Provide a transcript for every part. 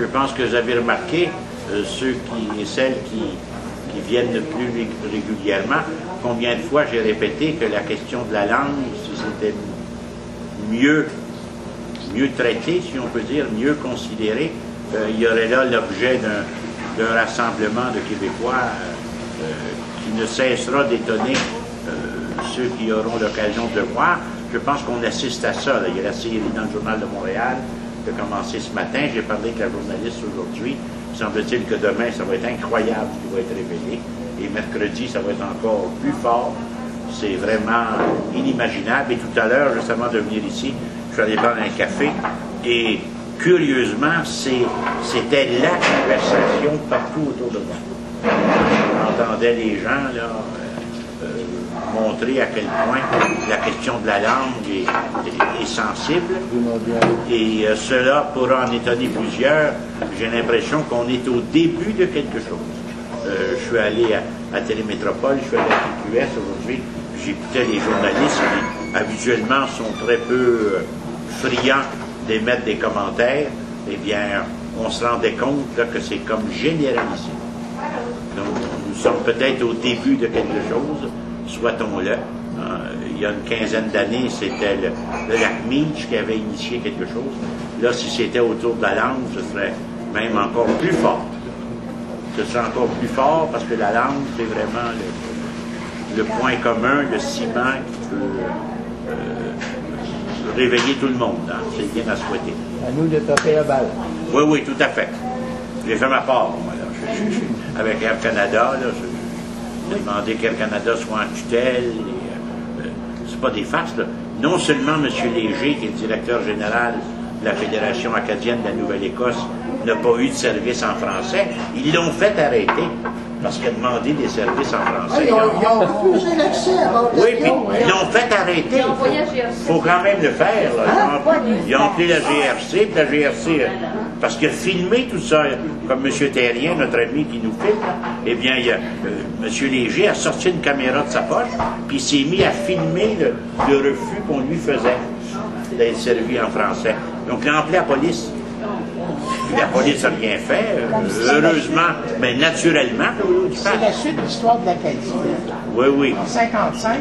Je pense que vous avez remarqué, ceux et celles qui viennent plus régulièrement, combien de fois j'ai répété que la question de la langue, si c'était mieux traité, si on peut dire, mieux considéré, il y aurait là l'objet d'un rassemblement de Québécois qui ne cessera d'étonner ceux qui auront l'occasion de le voir. Je pense qu'on assiste à ça. Là. Il y a la série dans le Journal de Montréal qui a commencé ce matin. J'ai parlé avec la journaliste aujourd'hui. Il semble-t-il que demain, ça va être incroyable ce qui va être révélé. Et mercredi, ça va être encore plus fort. C'est vraiment inimaginable. Et tout à l'heure, juste avant de venir ici, je suis allé prendre un café et curieusement, c'était la conversation partout autour de moi. On entendait les gens là, montrer à quel point la question de la langue est sensible. Et cela pourra en étonner plusieurs. J'ai l'impression qu'on est au début de quelque chose. Je suis allé à Télémétropole, je suis allé à TQS aujourd'hui. J'écoutais les journalistes qui habituellement sont très peu friands d'émettre des commentaires. Eh bien, on se rendait compte là, que c'est comme généralisé. Donc, nous sommes peut-être au début de quelque chose, souhaitons-le. Il y a une quinzaine d'années, c'était le lac Meech qui avait initié quelque chose. Là, si c'était autour de la langue, ce serait même encore plus fort. Ce serait encore plus fort parce que la langue, c'est vraiment le point commun, le ciment qui peut réveiller tout le monde. Hein. C'est bien à souhaiter. À nous de taper la balle. Oui, oui, tout à fait. J'ai fait ma part, moi, là. Avec Air Canada, là, j'ai demandé qu'Air Canada soit en tutelle. C'est pas des farces, là. Non seulement M. Léger, qui est le directeur général de la Fédération acadienne de la Nouvelle-Écosse, n'a pas eu de service en français, ils l'ont fait arrêter parce qu'il a demandé des services en français. Ils ont refusé l'accès à oui, puis ils l'ont fait arrêter. Il faut quand même le faire. Là. Ils ont appelé la GRC, puis la GRC, parce qu'il a filmé tout ça, comme M. Terrien, notre ami qui nous filme, eh bien, M. Léger a sorti une caméra de sa poche, puis il s'est mis à filmer le refus qu'on lui faisait d'être servi en français. Donc, il a appelé la police. La police n'a rien fait, heureusement, mais naturellement. C'est la suite de l'histoire de l'Acadie. Oui, oui. En 1955,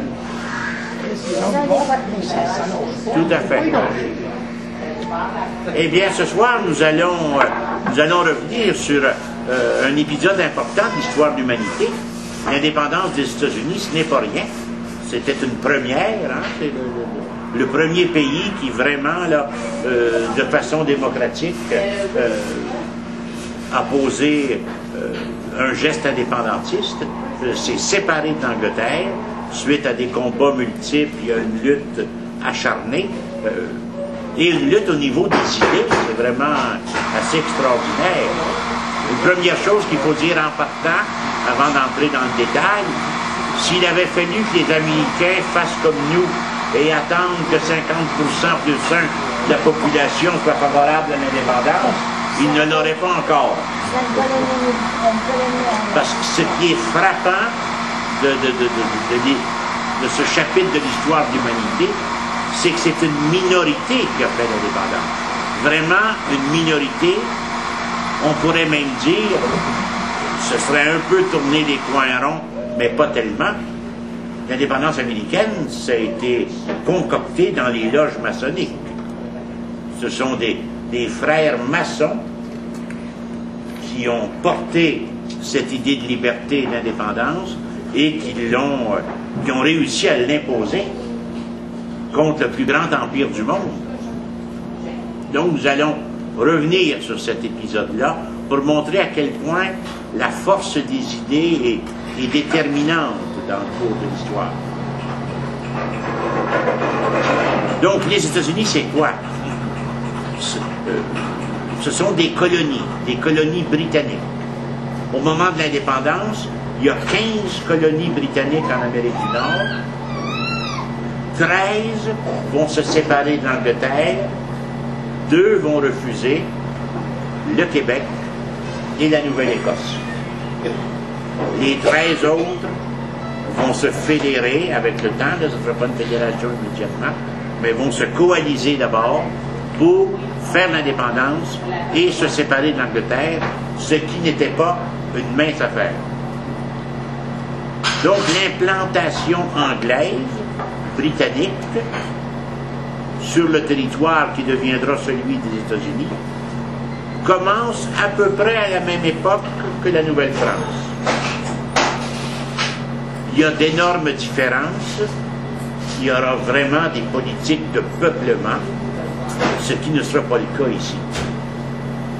tout à fait. Eh bien, ce soir, nous allons revenir sur un épisode important de l'histoire de l'humanité. L'indépendance des États-Unis, ce n'est pas rien. C'était une première, hein? C'est le premier pays qui vraiment, là, de façon démocratique, a posé un geste indépendantiste, s'est séparé d'Angleterre, suite à des combats multiples, il y a une lutte acharnée, et une lutte au niveau des idées, c'est vraiment assez extraordinaire. Une première chose qu'il faut dire en partant, avant d'entrer dans le détail, s'il avait fallu que les Américains fassent comme nous, et attendre que 50% plus 1 de la population soit favorable à l'indépendance, ils ne l'auraient pas encore. Parce que ce qui est frappant de ce chapitre de l'histoire de l'humanité, c'est que c'est une minorité qui a fait l'indépendance. Vraiment une minorité, on pourrait même dire, ce serait un peu tourner les coins ronds, mais pas tellement. L'indépendance américaine, ça a été concocté dans les loges maçonniques. Ce sont des frères maçons qui ont porté cette idée de liberté et d'indépendance et qui ont réussi à l'imposer contre le plus grand empire du monde. Donc nous allons revenir sur cet épisode-là pour montrer à quel point la force des idées est déterminante dans le cours de l'histoire. Donc, les États-Unis, c'est quoi? Ce sont des colonies britanniques. Au moment de l'indépendance, il y a 15 colonies britanniques en Amérique du Nord. 13 vont se séparer de l'Angleterre. 2 vont refuser le Québec et la Nouvelle-Écosse. Les 13 autres vont se fédérer avec le temps, là, ça ne sera pas une fédération immédiatement, mais vont se coaliser d'abord pour faire l'indépendance et se séparer de l'Angleterre, ce qui n'était pas une mince affaire. Donc l'implantation anglaise, britannique, sur le territoire qui deviendra celui des États-Unis, commence à peu près à la même époque que la Nouvelle-France. Il y a d'énormes différences, il y aura vraiment des politiques de peuplement, ce qui ne sera pas le cas ici.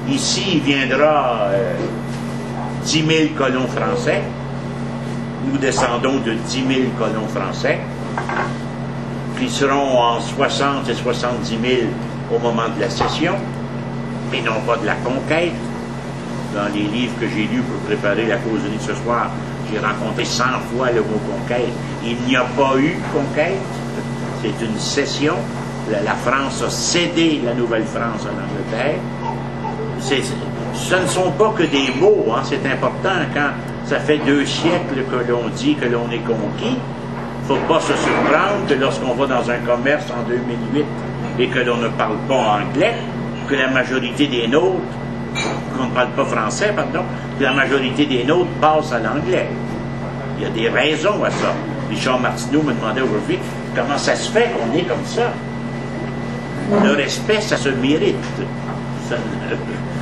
Ici, il viendra 10 000 colons français. Nous descendons de 10 000 colons français, qui seront en 60 et 70 000 au moment de la cession, mais non pas de la conquête. Dans les livres que j'ai lus pour préparer la causerie de ce soir, j'ai rencontré 100 fois le mot conquête. Il n'y a pas eu conquête, c'est une cession. La France a cédé la Nouvelle-France en Angleterre. Ce ne sont pas que des mots, hein, c'est important. Quand ça fait 2 siècles que l'on dit que l'on est conquis, il ne faut pas se surprendre que lorsqu'on va dans un commerce en 2008 et que l'on ne parle pas anglais, que la majorité des nôtres, qu'on ne parle pas français, pardon, que la majorité des nôtres passe à l'anglais. Il y a des raisons à ça. Richard Martineau me demandait aujourd'hui comment ça se fait qu'on est comme ça. Le respect, ça se mérite.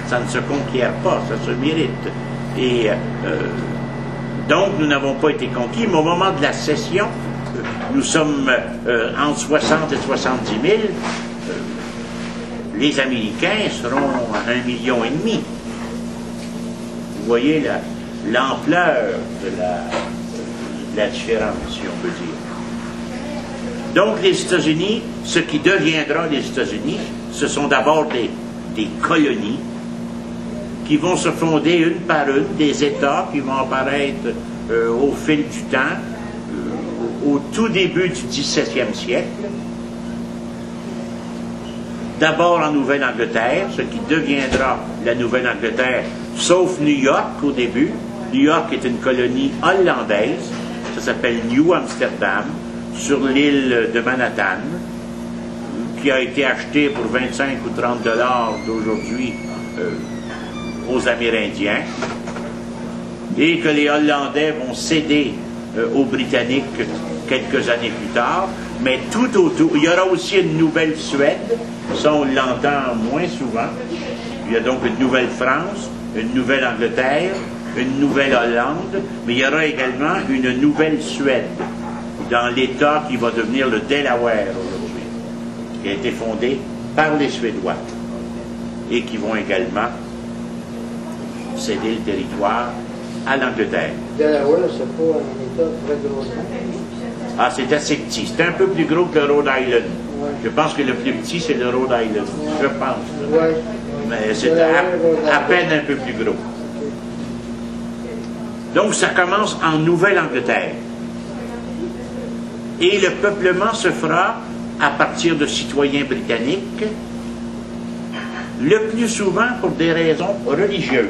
Ça ne se conquiert pas, ça se mérite. Et donc, nous n'avons pas été conquis, mais au moment de la cession, nous sommes entre 60 et 70 000. Les Américains seront à 1,5 million. Vous voyez l'ampleur de la différence, si on peut dire. Donc, les États-Unis, ce qui deviendra les États-Unis, ce sont d'abord des colonies qui vont se fonder une par une, des États qui vont apparaître au fil du temps, au tout début du XVIIe siècle. D'abord en Nouvelle-Angleterre, ce qui deviendra la Nouvelle-Angleterre, sauf New York au début. New York est une colonie hollandaise, ça s'appelle New Amsterdam, sur l'île de Manhattan, qui a été achetée pour 25 ou 30 dollars d'aujourd'hui aux Amérindiens, et que les Hollandais vont céder aux Britanniques quelques années plus tard, mais tout autour, il y aura aussi une nouvelle Suède, ça on l'entend moins souvent, il y a donc une nouvelle France, une nouvelle Angleterre, une nouvelle Hollande, mais il y aura également une nouvelle Suède, dans l'État qui va devenir le Delaware aujourd'hui, qui a été fondé par les Suédois, et qui vont également céder le territoire à l'Angleterre. Delaware, c'est pas un État très gros. Ah, c'est assez petit. C'est un peu plus gros que le Rhode Island. Ouais. Je pense que le plus petit, c'est le Rhode Island. Ouais. Je pense. Ouais. Mais c'est à peine un peu plus gros. Donc, ça commence en Nouvelle-Angleterre. Et le peuplement se fera à partir de citoyens britanniques, le plus souvent pour des raisons religieuses.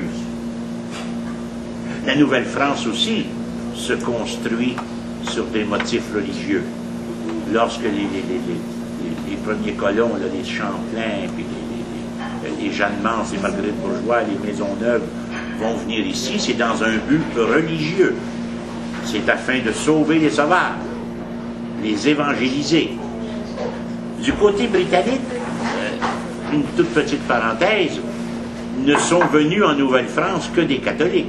La Nouvelle-France aussi se construit sur des motifs religieux. Lorsque les premiers colons, là, les Champlain, puis les Jeanne-Mance, les Marguerite Bourgeois, les Maisonneuve, vont venir ici, c'est dans un but religieux. C'est afin de sauver les sauvages, les évangéliser. Du côté britannique, une toute petite parenthèse, ne sont venus en Nouvelle-France que des catholiques.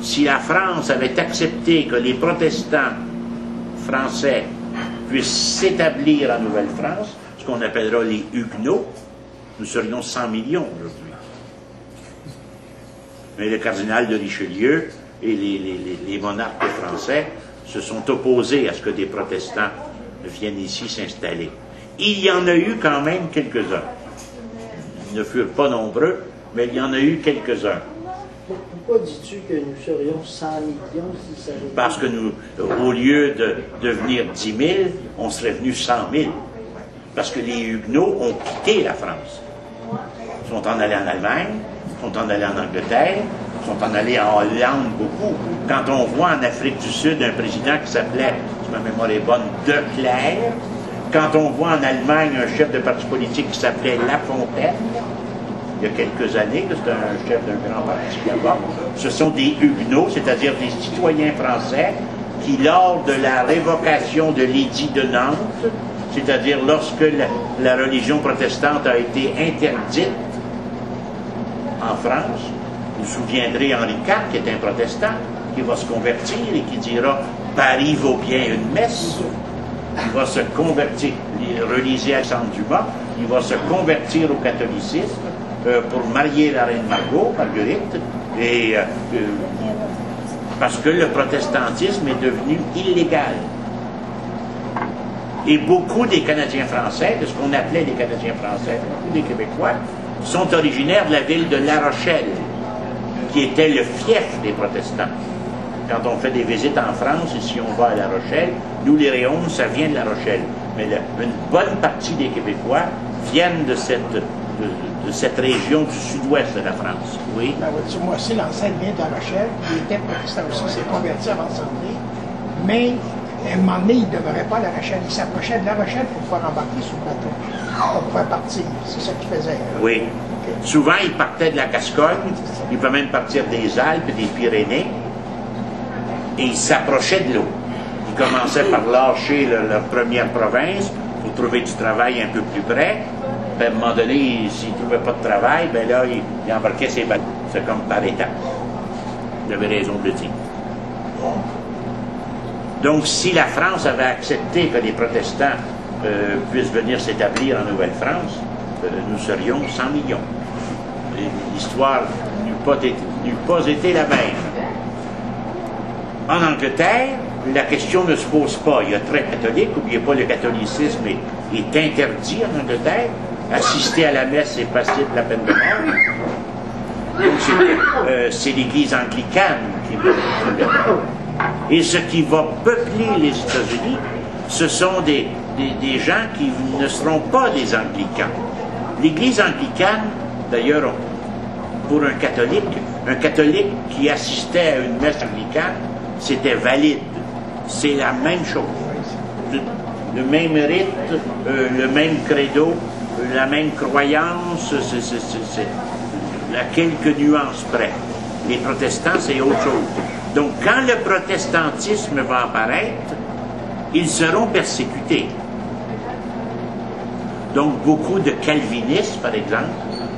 Si la France avait accepté que les protestants français puissent s'établir en Nouvelle-France, ce qu'on appellera les Huguenots, nous serions 100 millions aujourd'hui. Mais le cardinal de Richelieu et les monarques français se sont opposés à ce que des protestants viennent ici s'installer. Il y en a eu quand même quelques-uns. Ils ne furent pas nombreux, mais il y en a eu quelques-uns. Pourquoi dis-tu que nous serions 100 millions si ça avait... Parce que nous, au lieu de devenir 10 000, on serait venu 100 000. Parce que les Huguenots ont quitté la France. Ils sont en allés en Allemagne, ils sont en allés en Angleterre, ils sont en allés en Hollande beaucoup. Quand on voit en Afrique du Sud un président qui s'appelait, si ma mémoire est bonne, De Clercq, quand on voit en Allemagne un chef de parti politique qui s'appelait Lafontaine, il y a quelques années, que c'était un chef d'un grand parti là-bas, ce sont des huguenots, c'est-à-dire des citoyens français qui, lors de la révocation de l'édit de Nantes, c'est-à-dire lorsque la religion protestante a été interdite en France, vous vous souviendrez Henri IV, qui est un protestant, qui va se convertir et qui dira « Paris vaut bien une messe ». Il va se convertir, relisez Alexandre Dumas, il va se convertir au catholicisme pour marier la reine Marguerite, et parce que le protestantisme est devenu illégal. Et beaucoup des Canadiens français, de ce qu'on appelait les Canadiens français, beaucoup des Québécois, sont originaires de la ville de La Rochelle, qui était le fief des protestants. Quand on fait des visites en France, et si on va à La Rochelle, nous les Réaumes, ça vient de La Rochelle. Mais une bonne partie des Québécois viennent de cette région du sud-ouest de la France. Oui. Ben, moi aussi, l'ancêtre vient de La Rochelle. Il était protestant aussi, il s'est converti avant de s'en venir. Mais à un moment donné, il ne demeurait pas à La Rochelle. Il s'approchait de La Rochelle pour pouvoir embarquer sur le bateau, pour pouvoir partir. C'est ça qu'il faisait. Oui. Okay. Souvent, il partait de la Gascogne, il peut même partir des Alpes et des Pyrénées, et il s'approchait de l'eau. Il commençait par lâcher leur première province pour trouver du travail un peu plus près. Puis à un moment donné, s'il ne trouvait pas de travail, ben là, il embarquait ses bateaux. C'est comme par étapes. Vous avez raison de le dire. Donc, si la France avait accepté que les protestants puissent venir s'établir en Nouvelle-France, nous serions 100 millions. L'histoire n'eût pas été la même. En Angleterre, la question ne se pose pas. Il y a très catholique, n'oubliez pas, le catholicisme est interdit en Angleterre. Assister à la messe est passible de la peine de mort. Donc c'est l'Église anglicane qui va en Angleterre. Et ce qui va peupler les États-Unis, ce sont des gens qui ne seront pas des anglicans. L'Église anglicane, d'ailleurs, pour un catholique qui assistait à une messe anglicane, c'était valide. C'est la même chose. Le même rite, le même credo, la même croyance, c'est à quelques nuances près. Les protestants, c'est autre chose. Donc, quand le protestantisme va apparaître, ils seront persécutés. Donc, beaucoup de calvinistes, par exemple,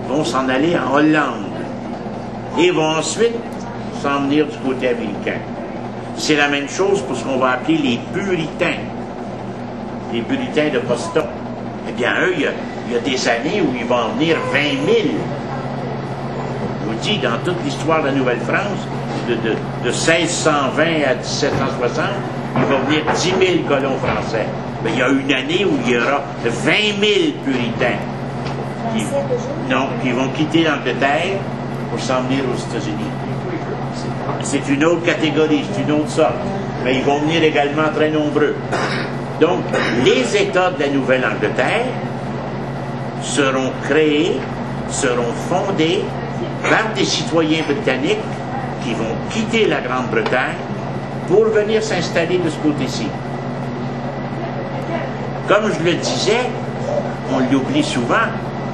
vont s'en aller en Hollande et vont ensuite s'en venir du côté américain. C'est la même chose pour ce qu'on va appeler les puritains. Les puritains de Boston. Eh bien, eux, il y a des années où ils vont en venir 20 000. Je vous dis, dans toute l'histoire de la Nouvelle-France, de 1620 à 1760, il va venir 10 000 colons français. Mais il y a une année où il y aura 20 000 puritains qui vont quitter l'Angleterre pour s'en venir aux États-Unis. C'est une autre catégorie, c'est une autre sorte. Mais ils vont venir également très nombreux. Donc, les États de la Nouvelle-Angleterre seront créés, seront fondés par des citoyens britanniques qui vont quitter la Grande-Bretagne pour venir s'installer de ce côté-ci. Comme je le disais, on l'oublie souvent,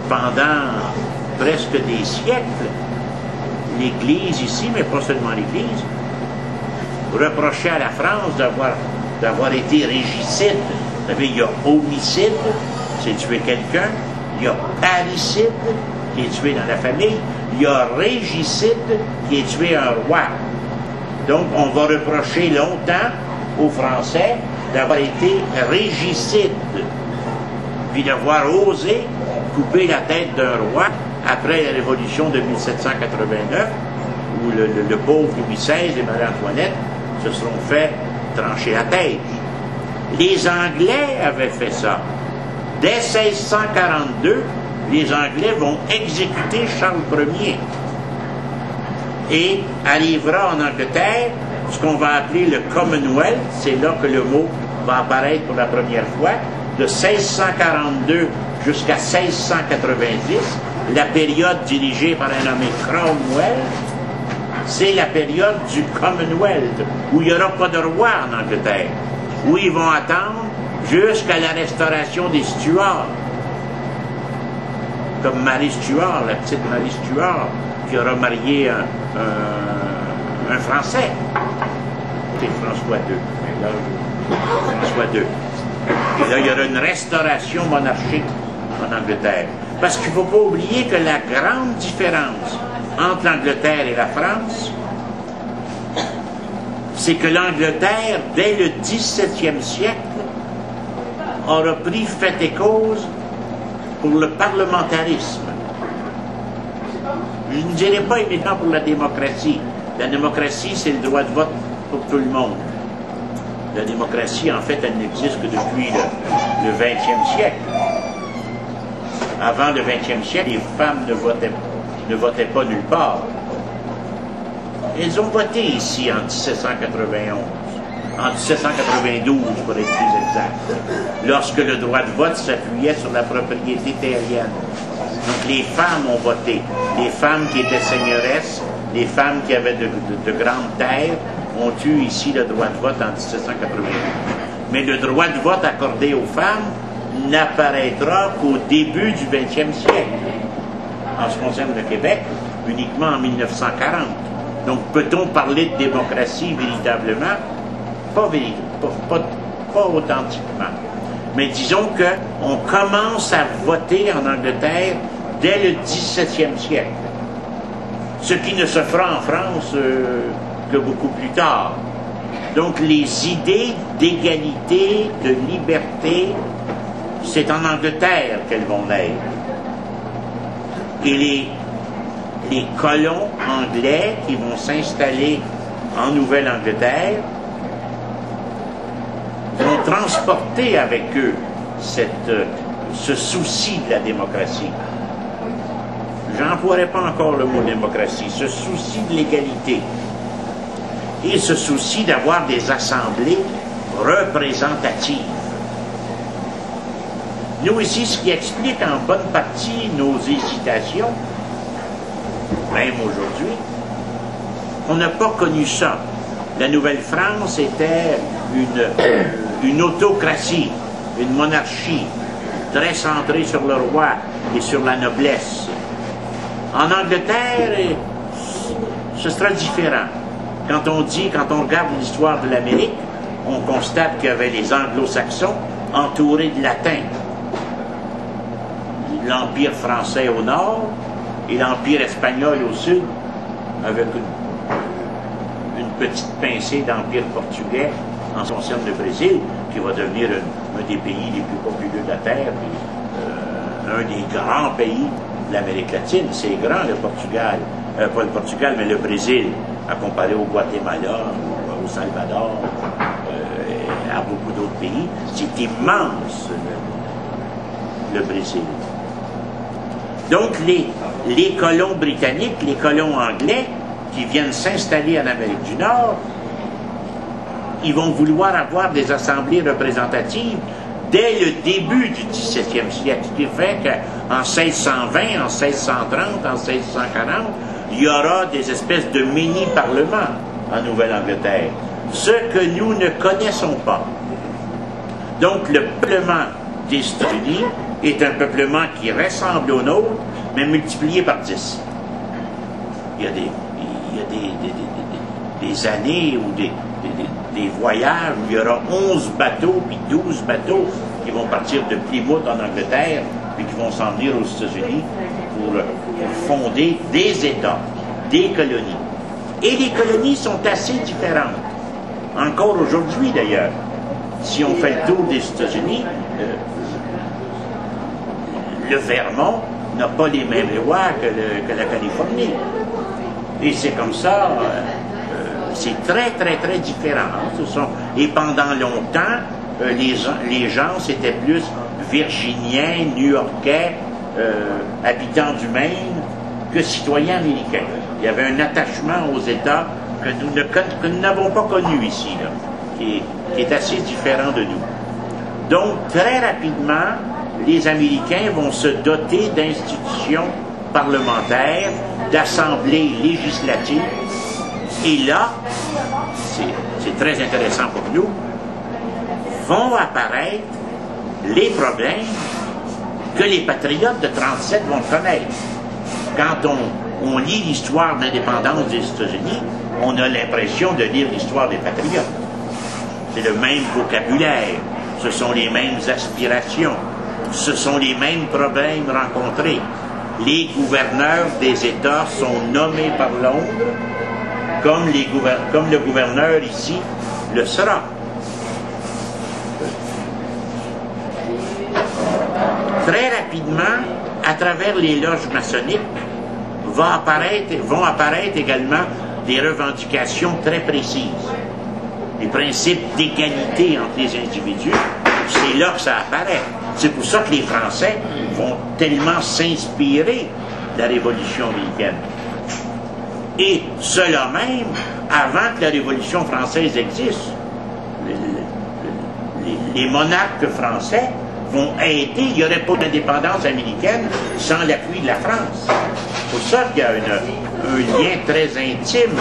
pendant presque des siècles, l'Église ici, mais pas seulement l'Église, reprochait à la France d'avoir été régicide. Vous savez, il y a homicide, c'est tuer quelqu'un, il y a parricide, qui est tué dans la famille, il y a régicide, qui est tué un roi. Donc, on va reprocher longtemps aux Français d'avoir été régicide, puis d'avoir osé couper la tête d'un roi après la Révolution de 1789, où le pauvre Louis XVI et Marie-Antoinette se seront fait trancher la tête. Les Anglais avaient fait ça. Dès 1642, les Anglais vont exécuter Charles Ier. Et arrivera en Angleterre ce qu'on va appeler le Commonwealth, c'est là que le mot va apparaître pour la première fois, de 1642 jusqu'à 1690, la période dirigée par un nommé Cromwell, c'est la période du Commonwealth, où il n'y aura pas de roi en Angleterre, où ils vont attendre jusqu'à la restauration des Stuarts, comme Marie Stuart, la petite Marie Stuart, qui aura marié un Français. C'est François II. Et là, François II. Et là, il y aura une restauration monarchique en Angleterre. Parce qu'il ne faut pas oublier que la grande différence entre l'Angleterre et la France, c'est que l'Angleterre, dès le XVIIe siècle, aura pris fait et cause pour le parlementarisme. Je ne dirais pas immédiatement pour la démocratie. La démocratie, c'est le droit de vote pour tout le monde. La démocratie, en fait, elle n'existe que depuis le 20e siècle. Avant le 20e siècle, les femmes ne votaient pas nulle part. Elles ont voté ici en 1791, en 1792 pour être plus exact, lorsque le droit de vote s'appuyait sur la propriété terrienne. Donc les femmes ont voté. Les femmes qui étaient seigneuresses, les femmes qui avaient de grandes terres, ont eu ici le droit de vote en 1792. Mais le droit de vote accordé aux femmes n'apparaîtra qu'au début du 20e siècle. En ce qui concerne le Québec, uniquement en 1940. Donc peut-on parler de démocratie véritablement? Pas authentiquement. Mais disons qu'on commence à voter en Angleterre dès le XVIIe siècle. Ce qui ne se fera en France que beaucoup plus tard. Donc les idées d'égalité, de liberté, c'est en Angleterre qu'elles vont naître. Et les colons anglais qui vont s'installer en Nouvelle-Angleterre vont transporter avec eux ce souci de la démocratie. J'emploierai pas encore le mot démocratie, ce souci de l'égalité et ce souci d'avoir des assemblées représentatives. Nous ici, ce qui explique en bonne partie nos hésitations, même aujourd'hui, on n'a pas connu ça. La Nouvelle-France était une autocratie, une monarchie, très centrée sur le roi et sur la noblesse. En Angleterre, ce sera différent. Quand on regarde l'histoire de l'Amérique, on constate qu'il y avait les anglo-saxons entourés de latins. L'Empire français au nord et l'Empire espagnol au sud, avec une petite pincée d'Empire portugais en ce qui concerne le Brésil, qui va devenir un des pays les plus populeux de la Terre, un des grands pays de l'Amérique latine. C'est grand, le Portugal. Pas le Portugal, mais le Brésil, à comparer au Guatemala, au Salvador, à beaucoup d'autres pays. C'est immense, le Brésil. Donc, les colons britanniques, les colons anglais, qui viennent s'installer en Amérique du Nord, ils vont vouloir avoir des assemblées représentatives dès le début du XVIIe siècle. Ce qui fait qu'en 1620, en 1630, en 1640, il y aura des espèces de mini-parlements en Nouvelle-Angleterre. Ce que nous ne connaissons pas. Donc, le peuplement des États-Unis est un peuplement qui ressemble au nôtre, mais multiplié par 10. Il y a des années ou des voyages où il y aura 11 bateaux, puis 12 bateaux qui vont partir de Plymouth en Angleterre, puis qui vont s'en venir aux États-Unis pour fonder des États, des colonies. Et les colonies sont assez différentes. Encore aujourd'hui, d'ailleurs. Si on fait le tour des États-Unis, le Vermont n'a pas les mêmes lois que la Californie. Et c'est comme ça, c'est très, très, très différent. Et pendant longtemps, les gens, c'était plus virginiens, new-yorkais, habitants du Maine, que citoyens américains. Il y avait un attachement aux États que nous n'avons pas connu ici, là, qui est assez différent de nous. Donc, très rapidement, les Américains vont se doter d'institutions parlementaires, d'assemblées législatives, et là, c'est très intéressant pour nous, vont apparaître les problèmes que les patriotes de 1937 vont connaître. Quand on lit l'histoire de l'indépendance des États-Unis, on a l'impression de lire l'histoire des patriotes. C'est le même vocabulaire, ce sont les mêmes aspirations, ce sont les mêmes problèmes rencontrés. Les gouverneurs des États sont nommés par Londres comme le gouverneur ici le sera. Très rapidement, à travers les loges maçonniques, vont apparaître également des revendications très précises. Les principes d'égalité entre les individus, c'est là que ça apparaît. C'est pour ça que les Français vont tellement s'inspirer de la Révolution américaine. Et cela même, avant que la Révolution française existe, les monarques français vont aider. Il n'y aurait pas d'indépendance américaine sans l'appui de la France. C'est pour ça qu'il y a un lien très intime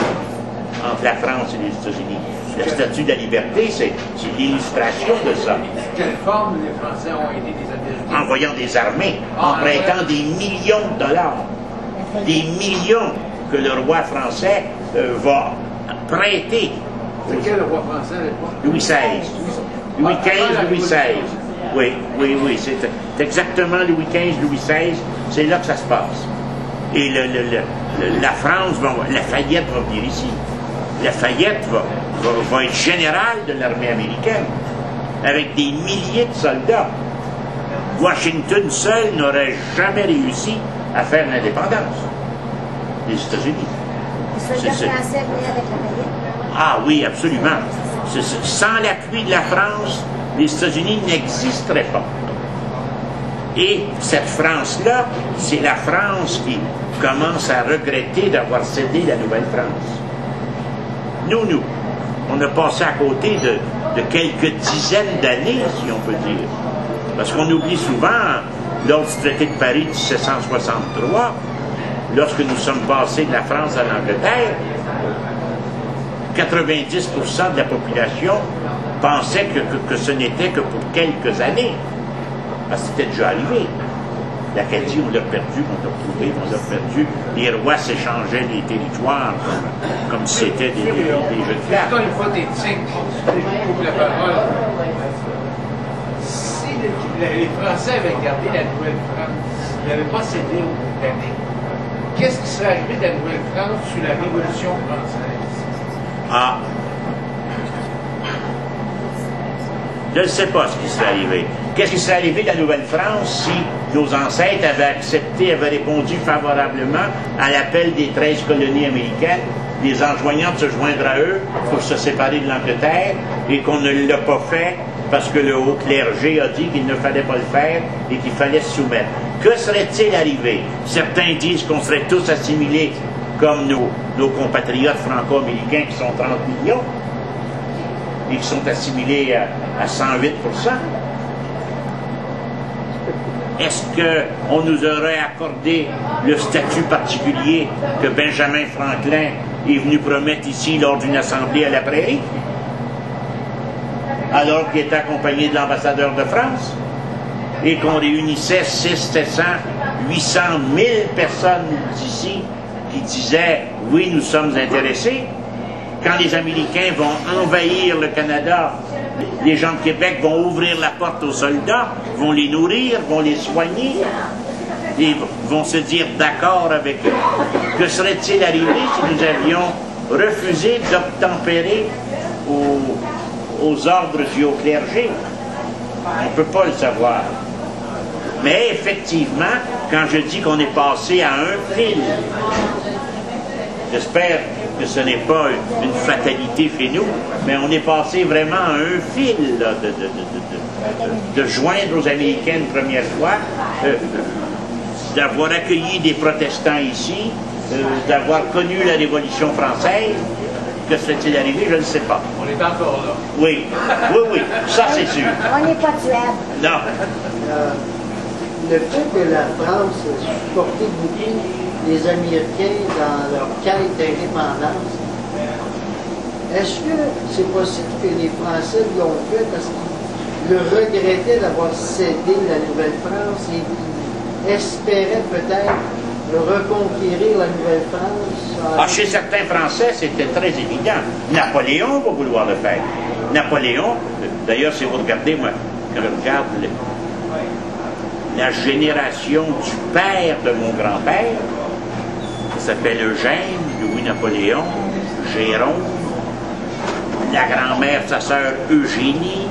entre la France et les États-Unis. La Statue de la Liberté, c'est l'illustration de ça. Quelle forme les Français ont aidé les Américains? En envoyant des armées, en prêtant des millions de dollars. Des millions que le roi français va prêter. C'est quel roi français à l'époque? Louis XVI. Louis XV, Louis XVI. Oui, c'est exactement Louis XV, Louis XVI, c'est là que ça se passe. Et la France, Lafayette va venir ici. Lafayette va être général de l'armée américaine, avec des milliers de soldats. Washington seul n'aurait jamais réussi à faire l'indépendance des États-Unis. Les soldats français venaient avec Lafayette? Ah oui, absolument. Sans l'appui de la France, les États-Unis n'existeraient pas. Et cette France-là, c'est la France qui commence à regretter d'avoir cédé la Nouvelle-France. Nous, on a passé à côté de quelques dizaines d'années, si on peut dire. Parce qu'on oublie souvent, lors du traité de Paris de 1763, lorsque nous sommes passés de la France à l'Angleterre, 90% de la population pensait que ce n'était que pour quelques années. Parce que c'était déjà arrivé. L'Acadie, on l'a perdu, on l'a retrouvé, on l'a perdu. Les rois s'échangeaient les territoires comme si c'était des jeux de cartes. Encore une fois, d'éthique, je coupe la parole. Si les Français avaient gardé la Nouvelle-France, ils n'avaient pas cédé aux Britanniques, qu'est-ce qui serait arrivé de la Nouvelle-France sous la Révolution française? Ah. Je ne sais pas ce qui serait arrivé. Qu'est-ce qui serait arrivé de la Nouvelle-France si nos ancêtres avaient répondu favorablement à l'appel des 13 colonies américaines, les enjoignant de se joindre à eux pour se séparer de l'Angleterre, et qu'on ne l'a pas fait parce que le haut clergé a dit qu'il ne fallait pas le faire et qu'il fallait se soumettre. Que serait-il arrivé? Certains disent qu'on serait tous assimilés comme nos compatriotes franco-américains qui sont 30 millions et qui sont assimilés à 108%. Est-ce qu'on nous aurait accordé le statut particulier que Benjamin Franklin est venu promettre ici lors d'une assemblée à la Prairie, alors qu'il était accompagné de l'ambassadeur de France, et qu'on réunissait 600, 700, 800 000 personnes d'ici qui disaient « oui, nous sommes intéressés ». Quand les Américains vont envahir le Canada, les gens de Québec vont ouvrir la porte aux soldats, vont les nourrir, vont les soigner, et vont se dire d'accord avec eux. Que serait-il arrivé si nous avions refusé d'obtempérer aux ordres du haut clergé? On ne peut pas le savoir. Mais effectivement, quand je dis qu'on est passé à un fil, j'espère que ce n'est pas une fatalité chez nous, mais on est passé vraiment à un fil là, de joindre aux Américains une première fois, d'avoir accueilli des protestants ici, d'avoir connu la Révolution française. Que serait-il arrivé? Je ne sais pas. On est encore là. Oui, ça c'est sûr. On n'est pas tuable. Non. Le fait que la France supportait beaucoup les Américains dans leur quête d'indépendance, est-ce que c'est possible que les Français l'ont fait parce qu'ils le regrettait d'avoir cédé la Nouvelle-France et qu'il espérait peut-être reconquérir la Nouvelle-France. Ah, chez certains Français, c'était très évident. Napoléon va vouloir le faire. Napoléon, d'ailleurs, si vous regardez, moi, quand je regarde la génération du père de mon grand-père, qui s'appelle Eugène, Louis-Napoléon, Jérôme, la grand-mère, sa sœur Eugénie,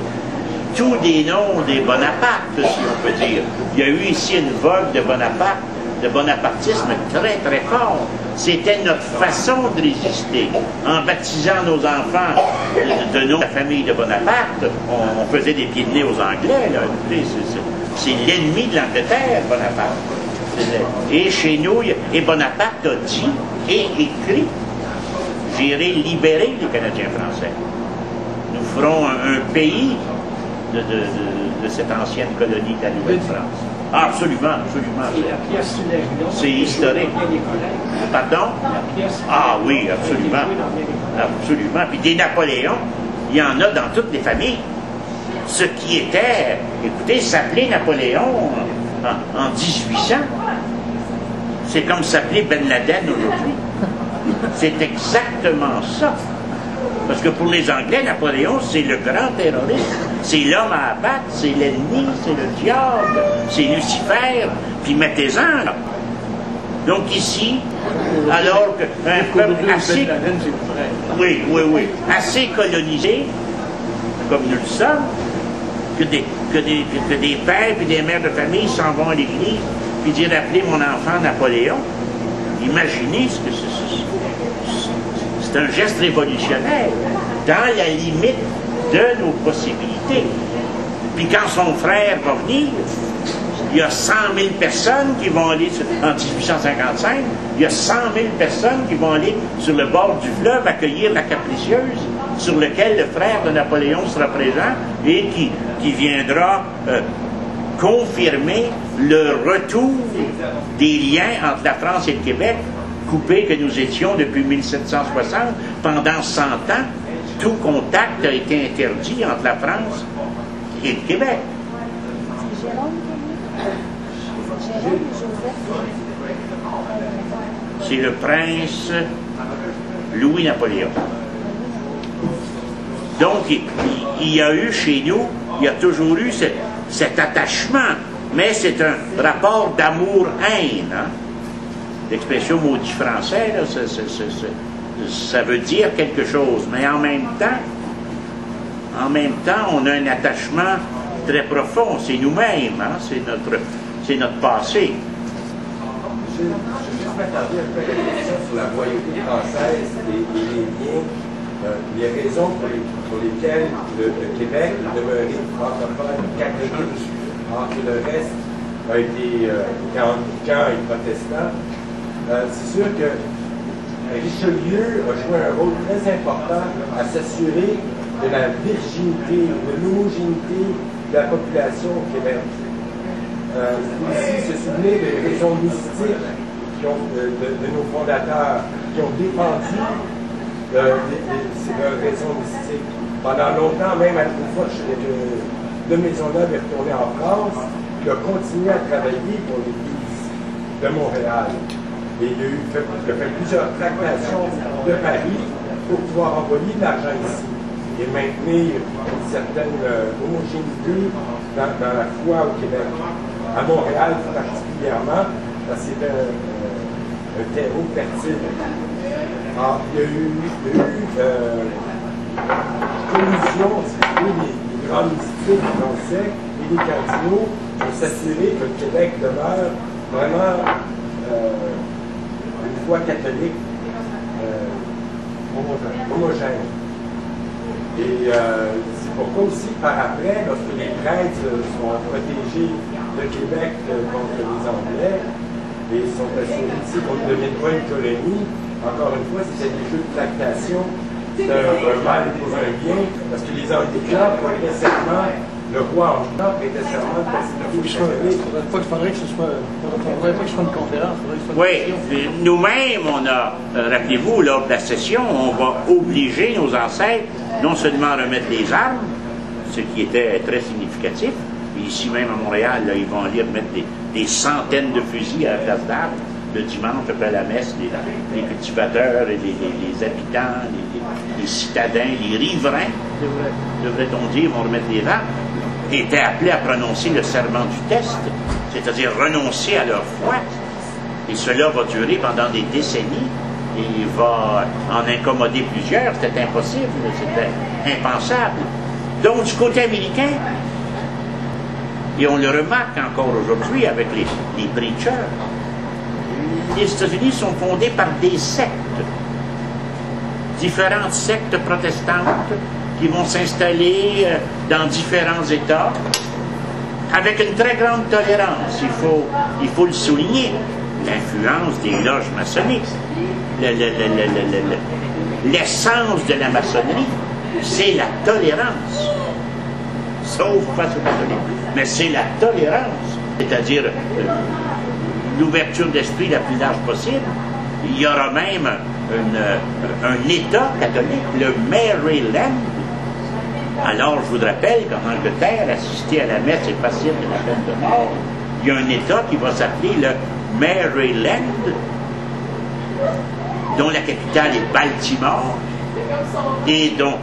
tous des noms des Bonaparte, si on peut dire. Il y a eu ici une vogue de Bonaparte, de bonapartisme très, très fort. C'était notre façon de résister. En baptisant nos enfants de nom de la famille de Bonaparte, on faisait des pieds de nez aux Anglais, là. C'est l'ennemi de l'Angleterre, Bonaparte. Et chez nous, et Bonaparte a dit et écrit, j'irai libérer les Canadiens français. Nous ferons un pays de cette ancienne colonie de la Nouvelle-France. Ah, absolument, absolument. C'est historique. Pardon? Ah oui, absolument. Absolument. Puis des Napoléons, il y en a dans toutes les familles. Ce qui était, écoutez, s'appelait Napoléon en 1800. C'est comme s'appeler Ben Laden aujourd'hui. C'est exactement ça. Parce que pour les Anglais, Napoléon, c'est le grand terroriste. C'est l'homme à abattre, c'est l'ennemi, c'est le diable, c'est Lucifer. Puis mettez-en, là. Donc ici, alors qu'un peuple assez... Oui, oui, oui. Assez colonisé, comme nous le sommes, que des pères et des mères de famille s'en vont à l'église, puis dire appeler mon enfant Napoléon. Imaginez ce que c'est. C'est un geste révolutionnaire, dans la limite de nos possibilités. Puis quand son frère va venir, il y a 100 000 personnes qui vont aller, en 1855, il y a 100 000 personnes qui vont aller sur le bord du fleuve accueillir la capricieuse, sur lequel le frère de Napoléon sera présent et qui viendra confirmer le retour des liens entre la France et le Québec, coupés que nous étions depuis 1760. Pendant 100 ans, tout contact a été interdit entre la France et le Québec. C'est Jérôme Joseph. C'est le prince Louis-Napoléon. Donc, il y a eu chez nous, il y a toujours eu cet attachement, mais c'est un rapport d'amour-haine. Hein? L'expression maudit français, là, ça veut dire quelque chose, mais en même temps, on a un attachement très profond. C'est nous-mêmes, hein? C'est notre passé. Je vais juste m'attarder un peu à la question sur la royauté française et les liens, les raisons pour lesquelles le Québec est demeuré francophone catholique, alors que le reste a été anglican et protestant. C'est sûr que Richelieu a joué un rôle très important à s'assurer de la virginité, de l'homogénéité de la population au Québec. Ici, se souvenir des raisons mystiques de nos fondateurs qui ont défendu ces raisons mystiques. Pendant longtemps, même à une fois de Maisonneuve est retourné en France, il a continué à travailler pour l'Église de Montréal. Et il a fait plusieurs tractations de Paris pour pouvoir envoyer de l'argent ici et maintenir une certaine homogénéité dans la foi au Québec. À Montréal particulièrement, parce que c'était un terreau fertile. Alors, il y a eu collusion, les grands mystiques français et les cardinaux pour s'assurer que le Québec demeure vraiment une foi catholique homogène. Et c'est pourquoi aussi, par après, lorsque les prêtres sont protégés de Québec contre les Anglais et sont assurés ici qu'on ne devienne pas une colonie, encore une fois, c'était des jeux de tractation, c'était un mal pour un bien, parce que les Anglicans prêtaient serment, le roi Henri prêtait serment de faciliter. Il faudrait que ce soit une conférence. Oui, nous-mêmes, on a, rappelez-vous, lors de la session, on va obliger nos ancêtres non seulement à remettre les armes, ce qui était très significatif. Et ici même à Montréal, là, ils vont aller remettre des centaines de fusils à la place d'Armes le dimanche après la messe. Les cultivateurs, les habitants, les citadins, les riverains, devrait-on dire, vont remettre les armes, étaient appelés à prononcer le serment du test, c'est-à-dire renoncer à leur foi. Et cela va durer pendant des décennies et il va en incommoder plusieurs. C'était impossible, c'était impensable. Donc, du côté américain, et on le remarque encore aujourd'hui avec les preachers, les États-Unis sont fondés par des sectes, différentes sectes protestantes qui vont s'installer dans différents États avec une très grande tolérance. Il faut le souligner. L'influence des loges maçonniques, l'essence de la maçonnerie, c'est la tolérance, sauf face aux catholiques. Mais c'est la tolérance, c'est-à-dire l'ouverture d'esprit la plus large possible. Il y aura même un État catholique, le Maryland. Alors, je vous rappelle qu'en Angleterre, assister à la messe est passible de la peine de mort. Il y a un État qui va s'appeler le Maryland, dont la capitale est Baltimore, et dont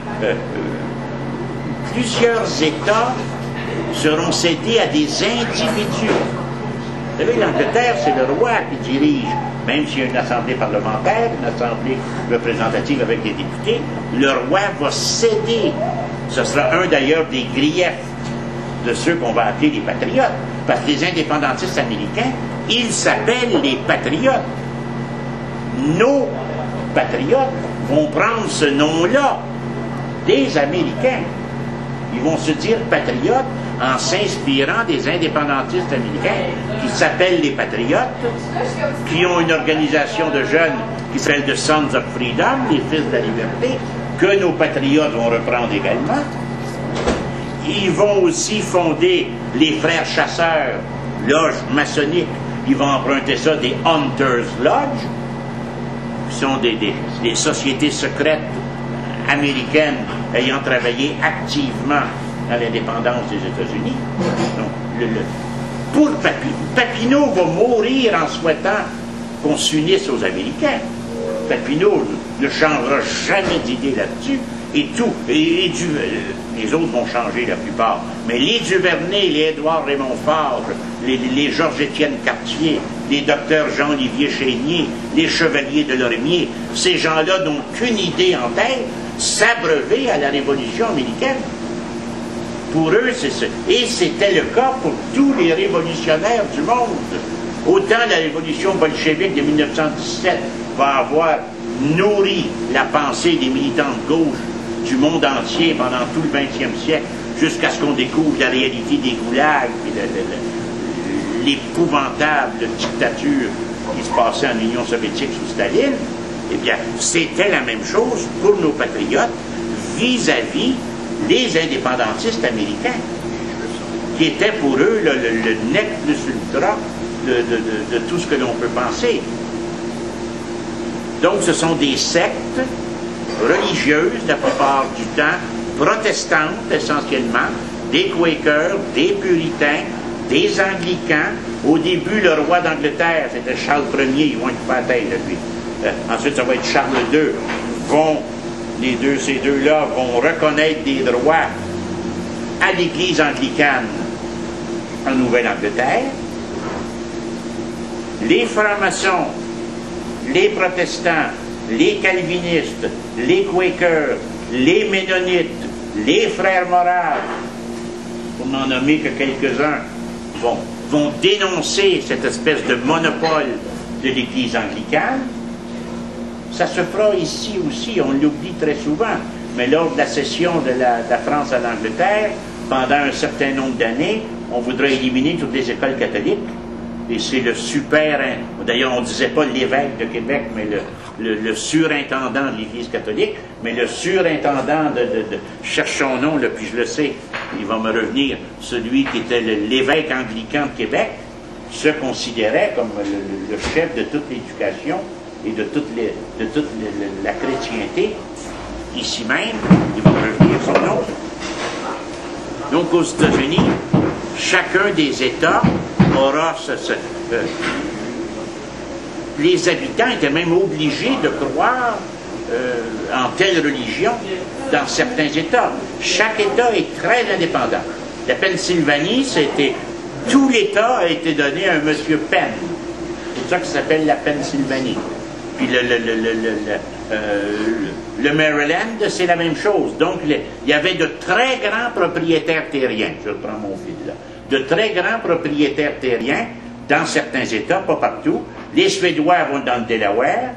plusieurs États seront cédés à des individus. Vous savez, l'Angleterre, c'est le roi qui dirige, même s'il y a une assemblée parlementaire, une assemblée représentative avec des députés, le roi va céder. Ce sera un d'ailleurs des griefs de ceux qu'on va appeler les patriotes, parce que les indépendantistes américains, ils s'appellent les patriotes. Nos patriotes vont prendre ce nom-là des Américains. Ils vont se dire patriotes en s'inspirant des indépendantistes américains qui s'appellent les patriotes, qui ont une organisation de jeunes qui s'appelle The Sons of Freedom, les fils de la liberté, que nos patriotes vont reprendre également. Ils vont aussi fonder les frères chasseurs, loge maçonnique. Ils vont emprunter ça des Hunters Lodge, qui sont des sociétés secrètes américaines ayant travaillé activement à l'indépendance des États-Unis. Donc, pour Papineau va mourir en souhaitant qu'on s'unisse aux Américains. Papineau ne changera jamais d'idée là-dessus. Et les autres vont changer la plupart. Mais les Duvernay, les Édouard Raymond Favre, les Georges-Étienne Cartier, les docteurs Jean-Olivier Chénier, les Chevaliers de Lorimier, ces gens-là n'ont qu'une idée en tête, s'abreuver à la Révolution américaine. Pour eux, c'est ça. Et c'était le cas pour tous les révolutionnaires du monde. Autant la révolution bolchevique de 1917 va avoir nourri la pensée des militants de gauche du monde entier pendant tout le 20e siècle, jusqu'à ce qu'on découvre la réalité des goulags et l'épouvantable dictature qui se passait en Union soviétique sous Staline. Eh bien, c'était la même chose pour nos patriotes vis-à-vis des indépendantistes américains, qui étaient pour eux le nec plus ultra de tout ce que l'on peut penser. Donc, ce sont des sectes religieuses, la plupart du temps, protestantes essentiellement, des Quakers, des puritains, des anglicans. Au début, le roi d'Angleterre, c'était Charles Ier, ils vont être pas à tête de lui. Ensuite, ça va être Charles II. Ces deux-là vont reconnaître des droits à l'Église anglicane en Nouvelle-Angleterre. Les francs-maçons, les protestants, les calvinistes, les Quakers, les ménonites, les frères moraves, pour n'en nommer que quelques-uns, vont dénoncer cette espèce de monopole de l'Église anglicane. Ça se fera ici aussi, on l'oublie très souvent, mais lors de la cession de la France à l'Angleterre, pendant un certain nombre d'années, on voudrait éliminer toutes les écoles catholiques. Et c'est le d'ailleurs on ne disait pas l'évêque de Québec, mais le surintendant de l'Église catholique, mais le surintendant je cherche son nom, là, puis je le sais, il va me revenir, celui qui était l'évêque anglican de Québec, se considérait comme le chef de toute l'éducation et de toute la chrétienté, ici même, il va me revenir son nom. Donc, aux États-Unis, chacun des États aura les habitants étaient même obligés de croire en telle religion dans certains États. Chaque État est très indépendant. La Pennsylvanie, c'était... Tout l'État a été donné à un monsieur Penn. C'est pour ça que ça s'appelle la Pennsylvanie. Puis le Maryland, c'est la même chose. Donc, il y avait de très grands propriétaires terriens. Je reprends mon fil là. De très grands propriétaires terriens dans certains États, pas partout. Les Suédois vont dans le Delaware.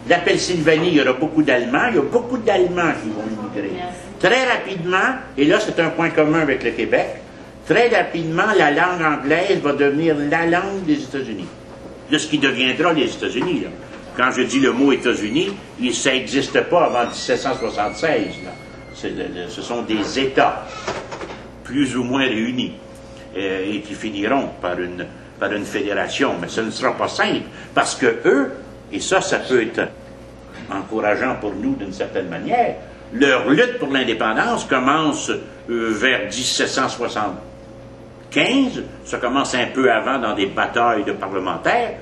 La Pennsylvanie, il y aura beaucoup d'Allemands. Il y a beaucoup d'Allemands qui vont immigrer. Très rapidement, et là c'est un point commun avec le Québec, très rapidement, la langue anglaise va devenir la langue des États-Unis. De ce qui deviendra les États-Unis, là. Quand je dis le mot États-Unis, ça n'existe pas avant 1776. Là. Ce sont des États, plus ou moins réunis, et qui finiront par une fédération. Mais ce ne sera pas simple, parce que eux, et ça peut être encourageant pour nous d'une certaine manière, leur lutte pour l'indépendance commence vers 1775, ça commence un peu avant dans des batailles de parlementaires,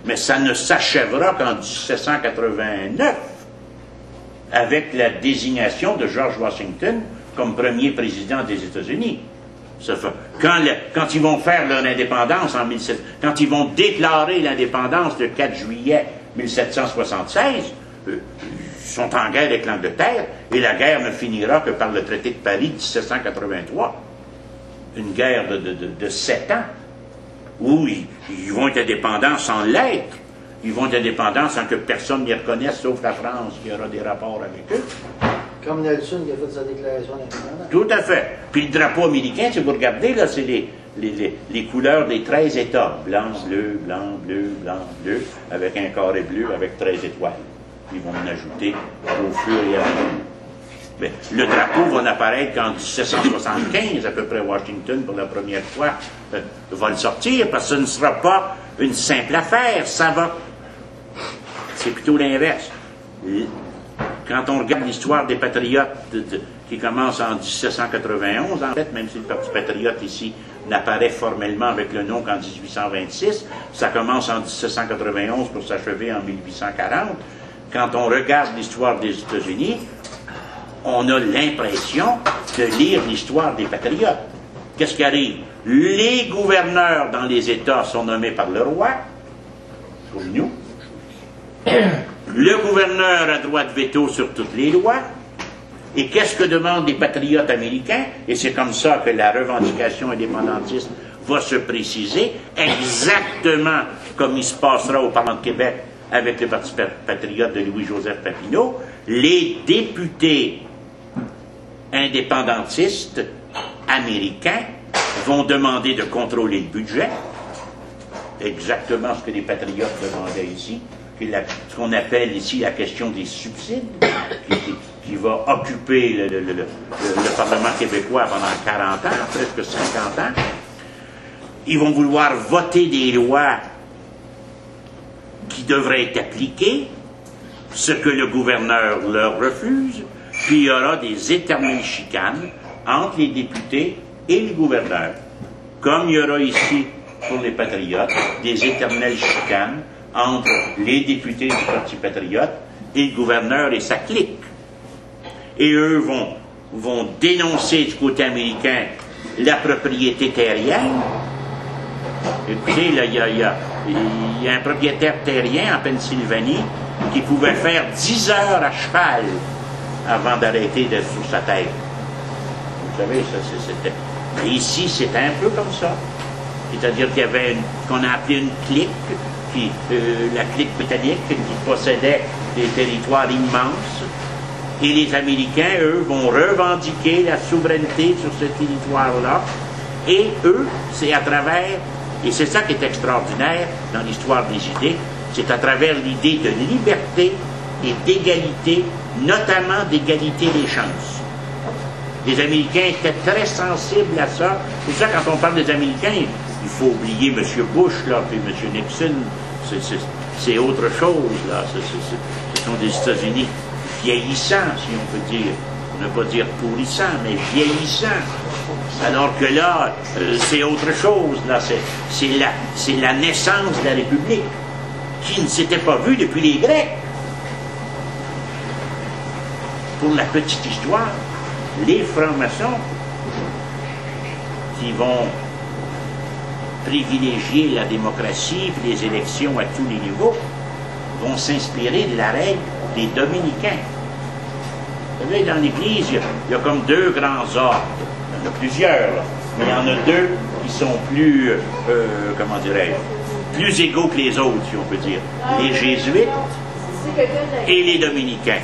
mais ça ne s'achèvera qu'en 1789, avec la désignation de George Washington comme premier président des États-Unis. Quand ils vont faire leur indépendance quand ils vont déclarer l'indépendance le 4 juillet 1776, ils sont en guerre avec l'Angleterre, et la guerre ne finira que par le traité de Paris de 1783. Une guerre de 7 ans, où ils vont être indépendants sans l'être. Ils vont être indépendants sans que personne ne les reconnaisse, sauf la France, qui aura des rapports avec eux. Comme Nelson qui a fait sa déclaration d'indépendance. Tout à fait. Puis le drapeau américain, si vous regardez, là, c'est les couleurs des 13 États. Blanc, bleu, blanc, bleu, blanc, bleu, avec un carré bleu, avec 13 étoiles. Ils vont en ajouter au fur et à mesure. Mais le drapeau va n'apparaître qu'en 1775, à peu près. Washington, pour la première fois, va le sortir, parce que ce ne sera pas une simple affaire. Ça va... C'est plutôt l'inverse. Quand on regarde l'histoire des patriotes qui commence en 1791, en fait, même si le Parti patriote ici n'apparaît formellement avec le nom qu'en 1826, ça commence en 1791 pour s'achever en 1840. Quand on regarde l'histoire des États-Unis, on a l'impression de lire l'histoire des patriotes. Qu'est-ce qui arrive? Les gouverneurs dans les États sont nommés par le roi, comme nous. Le gouverneur a droit de veto sur toutes les lois. Et qu'est-ce que demandent les patriotes américains? Et c'est comme ça que la revendication indépendantiste va se préciser, exactement comme il se passera au Parlement de Québec avec le Parti patriote de Louis-Joseph Papineau. Les députés indépendantistes américains vont demander de contrôler le budget, exactement ce que les patriotes demandaient ici, ce qu'on appelle ici la question des subsides, qui va occuper le Parlement québécois pendant 40 ans, presque 50 ans. Ils vont vouloir voter des lois qui devraient être appliquées, ce que le gouverneur leur refuse, puis il y aura des éternelles chicanes entre les députés et les gouverneurs, comme il y aura ici pour les patriotes, des éternelles chicanes entre les députés du Parti patriote et le gouverneur et sa clique. Et eux vont dénoncer du côté américain la propriété terrienne. Écoutez, là, il y a un propriétaire terrien en Pennsylvanie qui pouvait faire 10 heures à cheval avant d'arrêter d'être sur sa tête. Vous savez, ça, c'était... Mais ici, c'était un peu comme ça. C'est-à-dire qu'il y avait ce qu'on a appelé une clique, la clique britannique, qui possédait des territoires immenses. Et les Américains, eux, vont revendiquer la souveraineté sur ce territoire-là. Et eux, c'est à travers, et c'est ça qui est extraordinaire dans l'histoire des idées, c'est à travers l'idée de liberté et d'égalité, notamment d'égalité des chances. Les Américains étaient très sensibles à ça. C'est ça, quand on parle des Américains, il faut oublier M. Bush, là, puis M. Nixon. C'est autre chose, là. Ce sont des États-Unis vieillissants, si on peut dire. ne veut pas dire pourrissant, mais vieillissant. Alors que là, c'est autre chose, là, c'est la naissance de la République, qui ne s'était pas vue depuis les Grecs. Pour la petite histoire, les francs-maçons qui vont privilégier la démocratie et les élections à tous les niveaux vont s'inspirer de la règle des dominicains. Vous savez, dans l'Église, il y a comme deux grands ordres. Il y en a plusieurs, là, mais il y en a deux qui sont plus, comment dirais-je, plus égaux que les autres, si on peut dire. Les jésuites et les dominicains.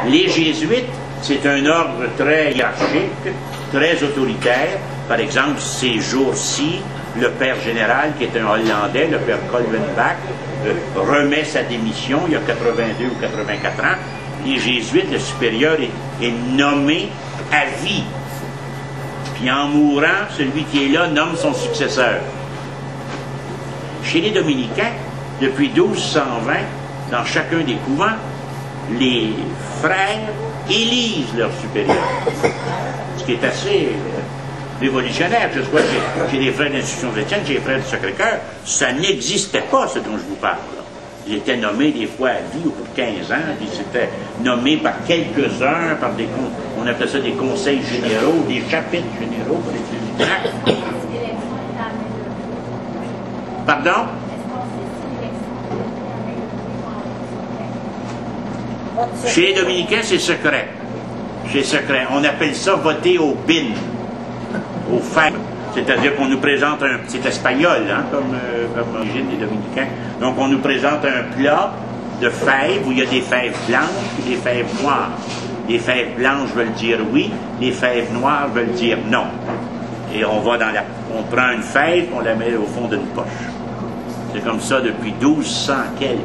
Les jésuites, c'est un ordre très hiérarchique, très autoritaire. Par exemple, ces jours-ci, le père général, qui est un Hollandais, le père Kolvenbach, remet sa démission, il y a 82 ou 84 ans. Les jésuites, le supérieur est nommé à vie. Puis en mourant, celui qui est là nomme son successeur. Chez les dominicains, depuis 1220, dans chacun des couvents, les frères élisent leur supérieur. Ce qui est assez révolutionnaire. Je vois chez les frères d'institution chrétienne, chez les frères du Sacré-Cœur, ça n'existait pas, ce dont je vous parle. Ils étaient nommés des fois à vie ou pour 15 ans, puis ils étaient nommés par quelques-uns, par des, on appelait ça des conseils généraux, des chapitres généraux pour les dominicains. Pardon? Chez les dominicains, c'est secret. C'est secret. On appelle ça voter au bin, au fait. C'est-à-dire qu'on nous présente un... C'est espagnol, hein, comme origine des dominicains. Donc, on nous présente un plat de fèves où il y a des fèves blanches et des fèves noires. Les fèves blanches veulent dire oui, les fèves noires veulent dire non. Et on va dans la... On prend une fève, on la met au fond d'une poche. C'est comme ça depuis 1200 quelques.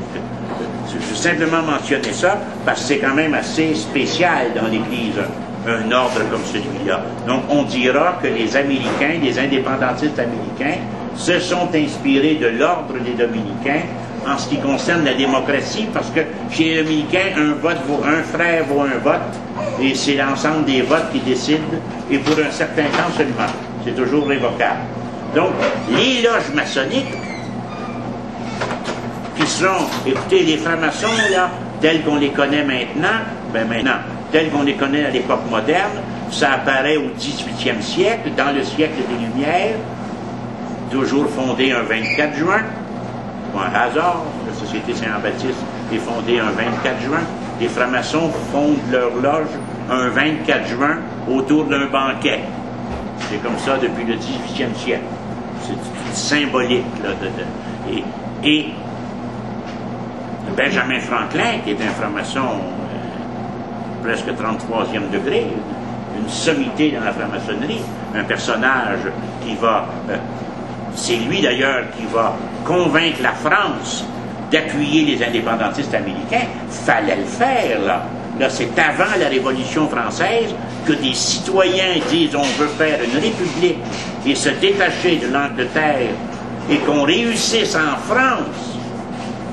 Je veux simplement mentionner ça parce que c'est quand même assez spécial dans l'Église, un ordre comme celui-là. Donc, on dira que les Américains, les indépendantistes américains, se sont inspirés de l'ordre des Dominicains en ce qui concerne la démocratie, parce que chez les Dominicains, un frère vaut un vote, et c'est l'ensemble des votes qui décident, et pour un certain temps seulement. C'est toujours révocable. Donc, les loges maçonniques, qui sont, écoutez, les francs-maçons, là, tels qu'on les connaît maintenant, tels qu'on les connaît à l'époque moderne, ça apparaît au 18e siècle, dans le siècle des Lumières, toujours fondé un 24 juin, pas un hasard, la Société Saint-Jean-Baptiste est fondée un 24 juin, les francs-maçons fondent leur loge un 24 juin autour d'un banquet. C'est comme ça depuis le 18e siècle. C'est symbolique, là, et Benjamin Franklin, qui est un franc-maçon presque 33e degré, une sommité dans la franc-maçonnerie, un personnage qui va... c'est lui d'ailleurs qui va convaincre la France d'appuyer les indépendantistes américains. Fallait le faire, là. Là, c'est avant la Révolution française que des citoyens disent on veut faire une république et se détacher de l'Angleterre et qu'on réussisse en France,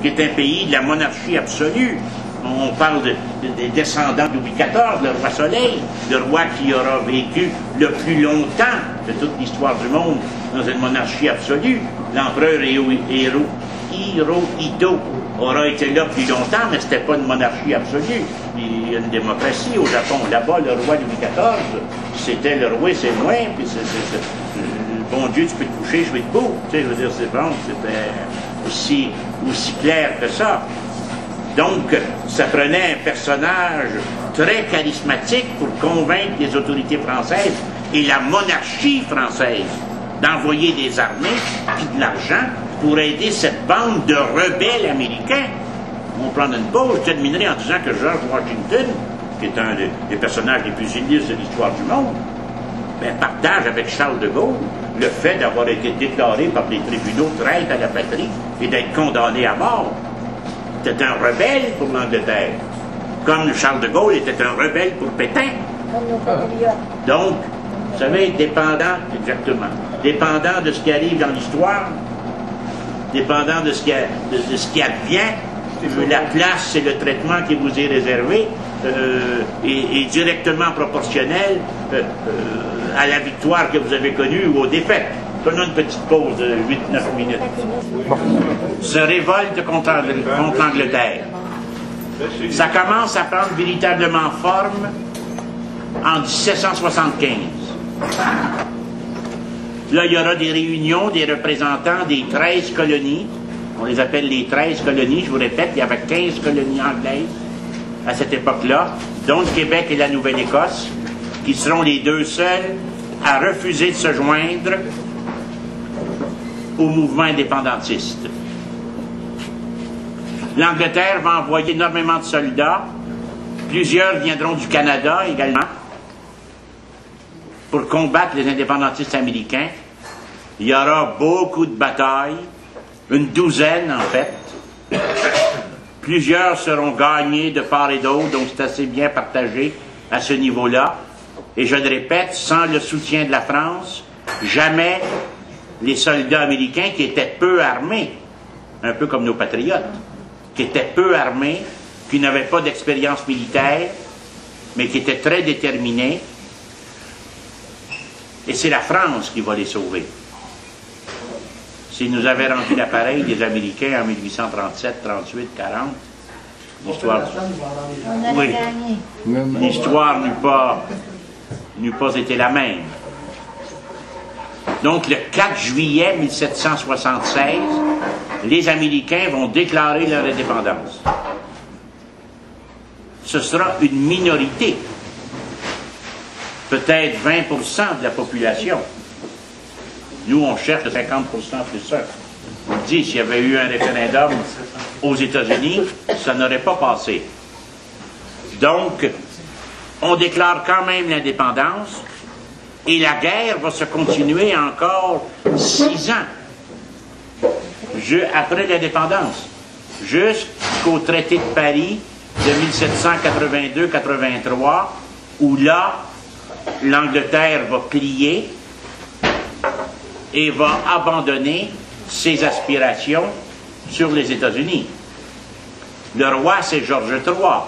qui est un pays de la monarchie absolue. On parle des descendants de Louis XIV, le roi Soleil, le roi qui aura vécu le plus longtemps de toute l'histoire du monde dans une monarchie absolue. L'empereur Hirohito aura été là plus longtemps, mais c'était pas une monarchie absolue. Il y a une démocratie au Japon. Là-bas, le roi Louis XIV, c'était le roi, c'est moi, puis bon Dieu, tu peux te coucher, je vais debout. Tu sais, je veux dire, c'est bon, c'était aussi clair que ça. Donc, ça prenait un personnage très charismatique pour convaincre les autorités françaises et la monarchie française d'envoyer des armées et de l'argent pour aider cette bande de rebelles américains. On prend une pause, je terminerai en disant que George Washington, qui est un des personnages les plus illustres de l'histoire du monde, partage avec Charles de Gaulle le fait d'avoir été déclaré par les tribunaux traître à la patrie et d'être condamné à mort. C'était un rebelle pour l'Angleterre, comme Charles de Gaulle était un rebelle pour Pétain. Donc, vous savez, dépendant de ce qui arrive dans l'histoire, dépendant de ce qui advient, la place et le traitement qui vous est réservé, est directement proportionnel à la victoire que vous avez connue ou aux défaites. Prenons une petite pause de 8-9 minutes. Se révolte contre l'Angleterre. Ça commence à prendre véritablement forme en 1775. Là, il y aura des réunions des représentants des 13 colonies. On les appelle les 13 colonies. Je vous répète, il y avait 15 colonies anglaises à cette époque-là, dont le Québec et la Nouvelle-Écosse, qui seront les deux seuls à refuser de se joindre au mouvement indépendantiste. L'Angleterre va envoyer énormément de soldats. Plusieurs viendront du Canada également pour combattre les indépendantistes américains. Il y aura beaucoup de batailles, une douzaine en fait. Plusieurs seront gagnés de part et d'autre, donc c'est assez bien partagé à ce niveau-là. Et je le répète, sans le soutien de la France, jamais les soldats américains qui étaient peu armés, un peu comme nos patriotes, qui étaient peu armés, qui n'avaient pas d'expérience militaire, mais qui étaient très déterminés. Et c'est la France qui va les sauver. S'ils nous avaient rendu l'appareil des Américains en 1837, 38, 40, l'histoire... Oui, l'histoire n'eût pas été la même. Donc, le 4 juillet 1776, les Américains vont déclarer leur indépendance. Ce sera une minorité, peut-être 20% de la population. Nous, on cherche 50% plus ça. On dit, s'il y avait eu un référendum aux États-Unis, ça n'aurait pas passé. Donc, on déclare quand même l'indépendance, et la guerre va se continuer encore 6 ans après l'indépendance, jusqu'au traité de Paris de 1782-83, où là, l'Angleterre va plier et va abandonner ses aspirations sur les États-Unis. Le roi, c'est Georges III.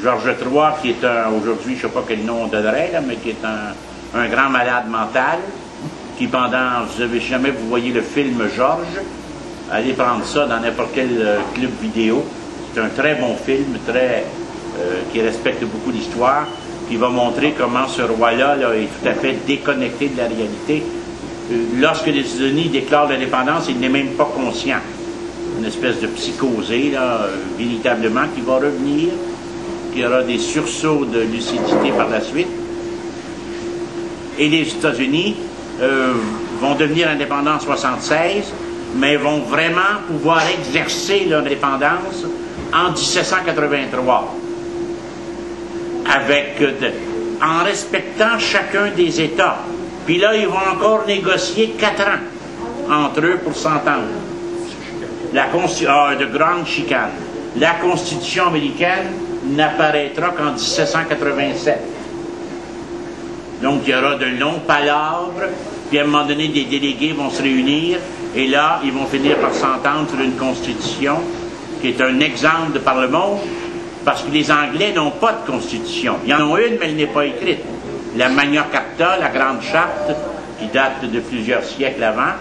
Georges III, qui est aujourd'hui, je ne sais pas quel nom on donnerait, là, mais qui est un grand malade mental, qui pendant, jamais vous voyez le film Georges, allez prendre ça dans n'importe quel club vidéo. C'est un très bon film, qui respecte beaucoup l'histoire, qui va montrer comment ce roi-là là, est tout à fait déconnecté de la réalité. Lorsque les États-Unis déclarent l'indépendance, il n'est même pas conscient. Une espèce de psychosé, là, véritablement, qui va revenir, qui aura des sursauts de lucidité par la suite. Et les États-Unis vont devenir indépendants en 1976, mais vont vraiment pouvoir exercer leur indépendance en 1783, en respectant chacun des États. Puis là, ils vont encore négocier 4 ans entre eux pour s'entendre. De grandes chicanes. La Constitution américaine n'apparaîtra qu'en 1787. Donc, il y aura de longs palabres, puis à un moment donné, des délégués vont se réunir, et là, ils vont finir par s'entendre sur une Constitution qui est un exemple par le monde, parce que les Anglais n'ont pas de Constitution. Ils en ont une, mais elle n'est pas écrite. La Magna Carta, la Grande Charte, qui date de plusieurs siècles avant,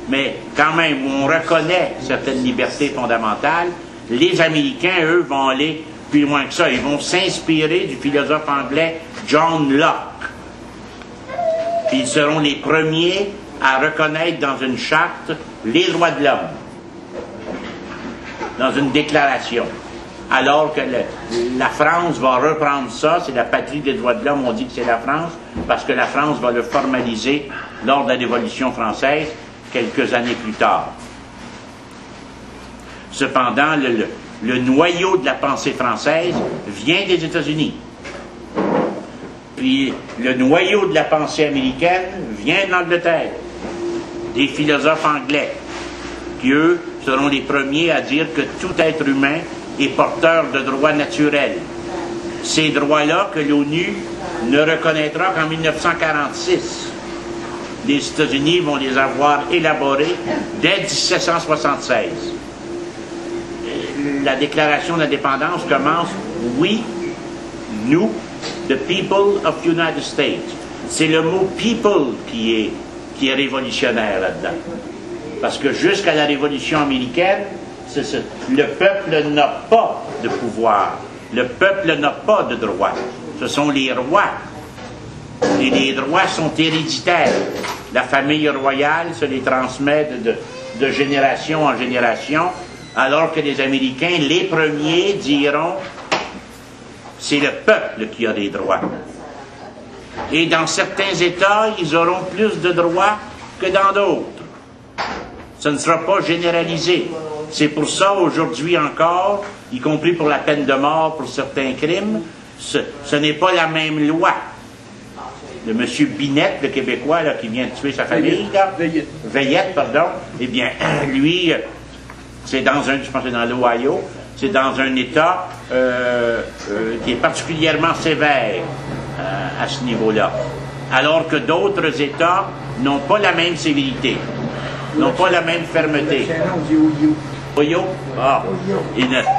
mais quand même, où on reconnaît certaines libertés fondamentales, les Américains, eux, vont aller plus loin que ça. Ils vont s'inspirer du philosophe anglais John Locke. Puis ils seront les premiers à reconnaître dans une charte les droits de l'homme, dans une déclaration. Alors que la France va reprendre ça, c'est la patrie des droits de l'homme, on dit que c'est la France, parce que la France va le formaliser lors de la Révolution française, quelques années plus tard. Cependant, le noyau de la pensée française vient des États-Unis. Puis le noyau de la pensée américaine vient de l'Angleterre, des philosophes anglais, qui eux seront les premiers à dire que tout être humain est porteur de droits naturels. Ces droits-là que l'ONU ne reconnaîtra qu'en 1946. Les États-Unis vont les avoir élaborés dès 1776. La déclaration d'indépendance commence, oui, nous, the people of the United States. C'est le mot people qui est révolutionnaire là-dedans. Parce que jusqu'à la Révolution américaine, le peuple n'a pas de pouvoir. Le peuple n'a pas de droit. Ce sont les rois. Et les droits sont héréditaires. La famille royale se les transmet de génération en génération, alors que les Américains, les premiers, diront c'est le peuple qui a des droits. Et dans certains États, ils auront plus de droits que dans d'autres. Ça ne sera pas généralisé. C'est pour ça, aujourd'hui encore, y compris pour la peine de mort pour certains crimes, ce n'est pas la même loi. De M. Binette, le Québécois, là, qui vient de tuer sa famille, là, Veillette, pardon, eh bien, lui, c'est dans je pense que c'est dans l'Ohio, c'est dans un État qui est particulièrement sévère à ce niveau-là. Alors que d'autres États n'ont pas la même sévérité, n'ont pas la même fermeté. Ohio? Ah.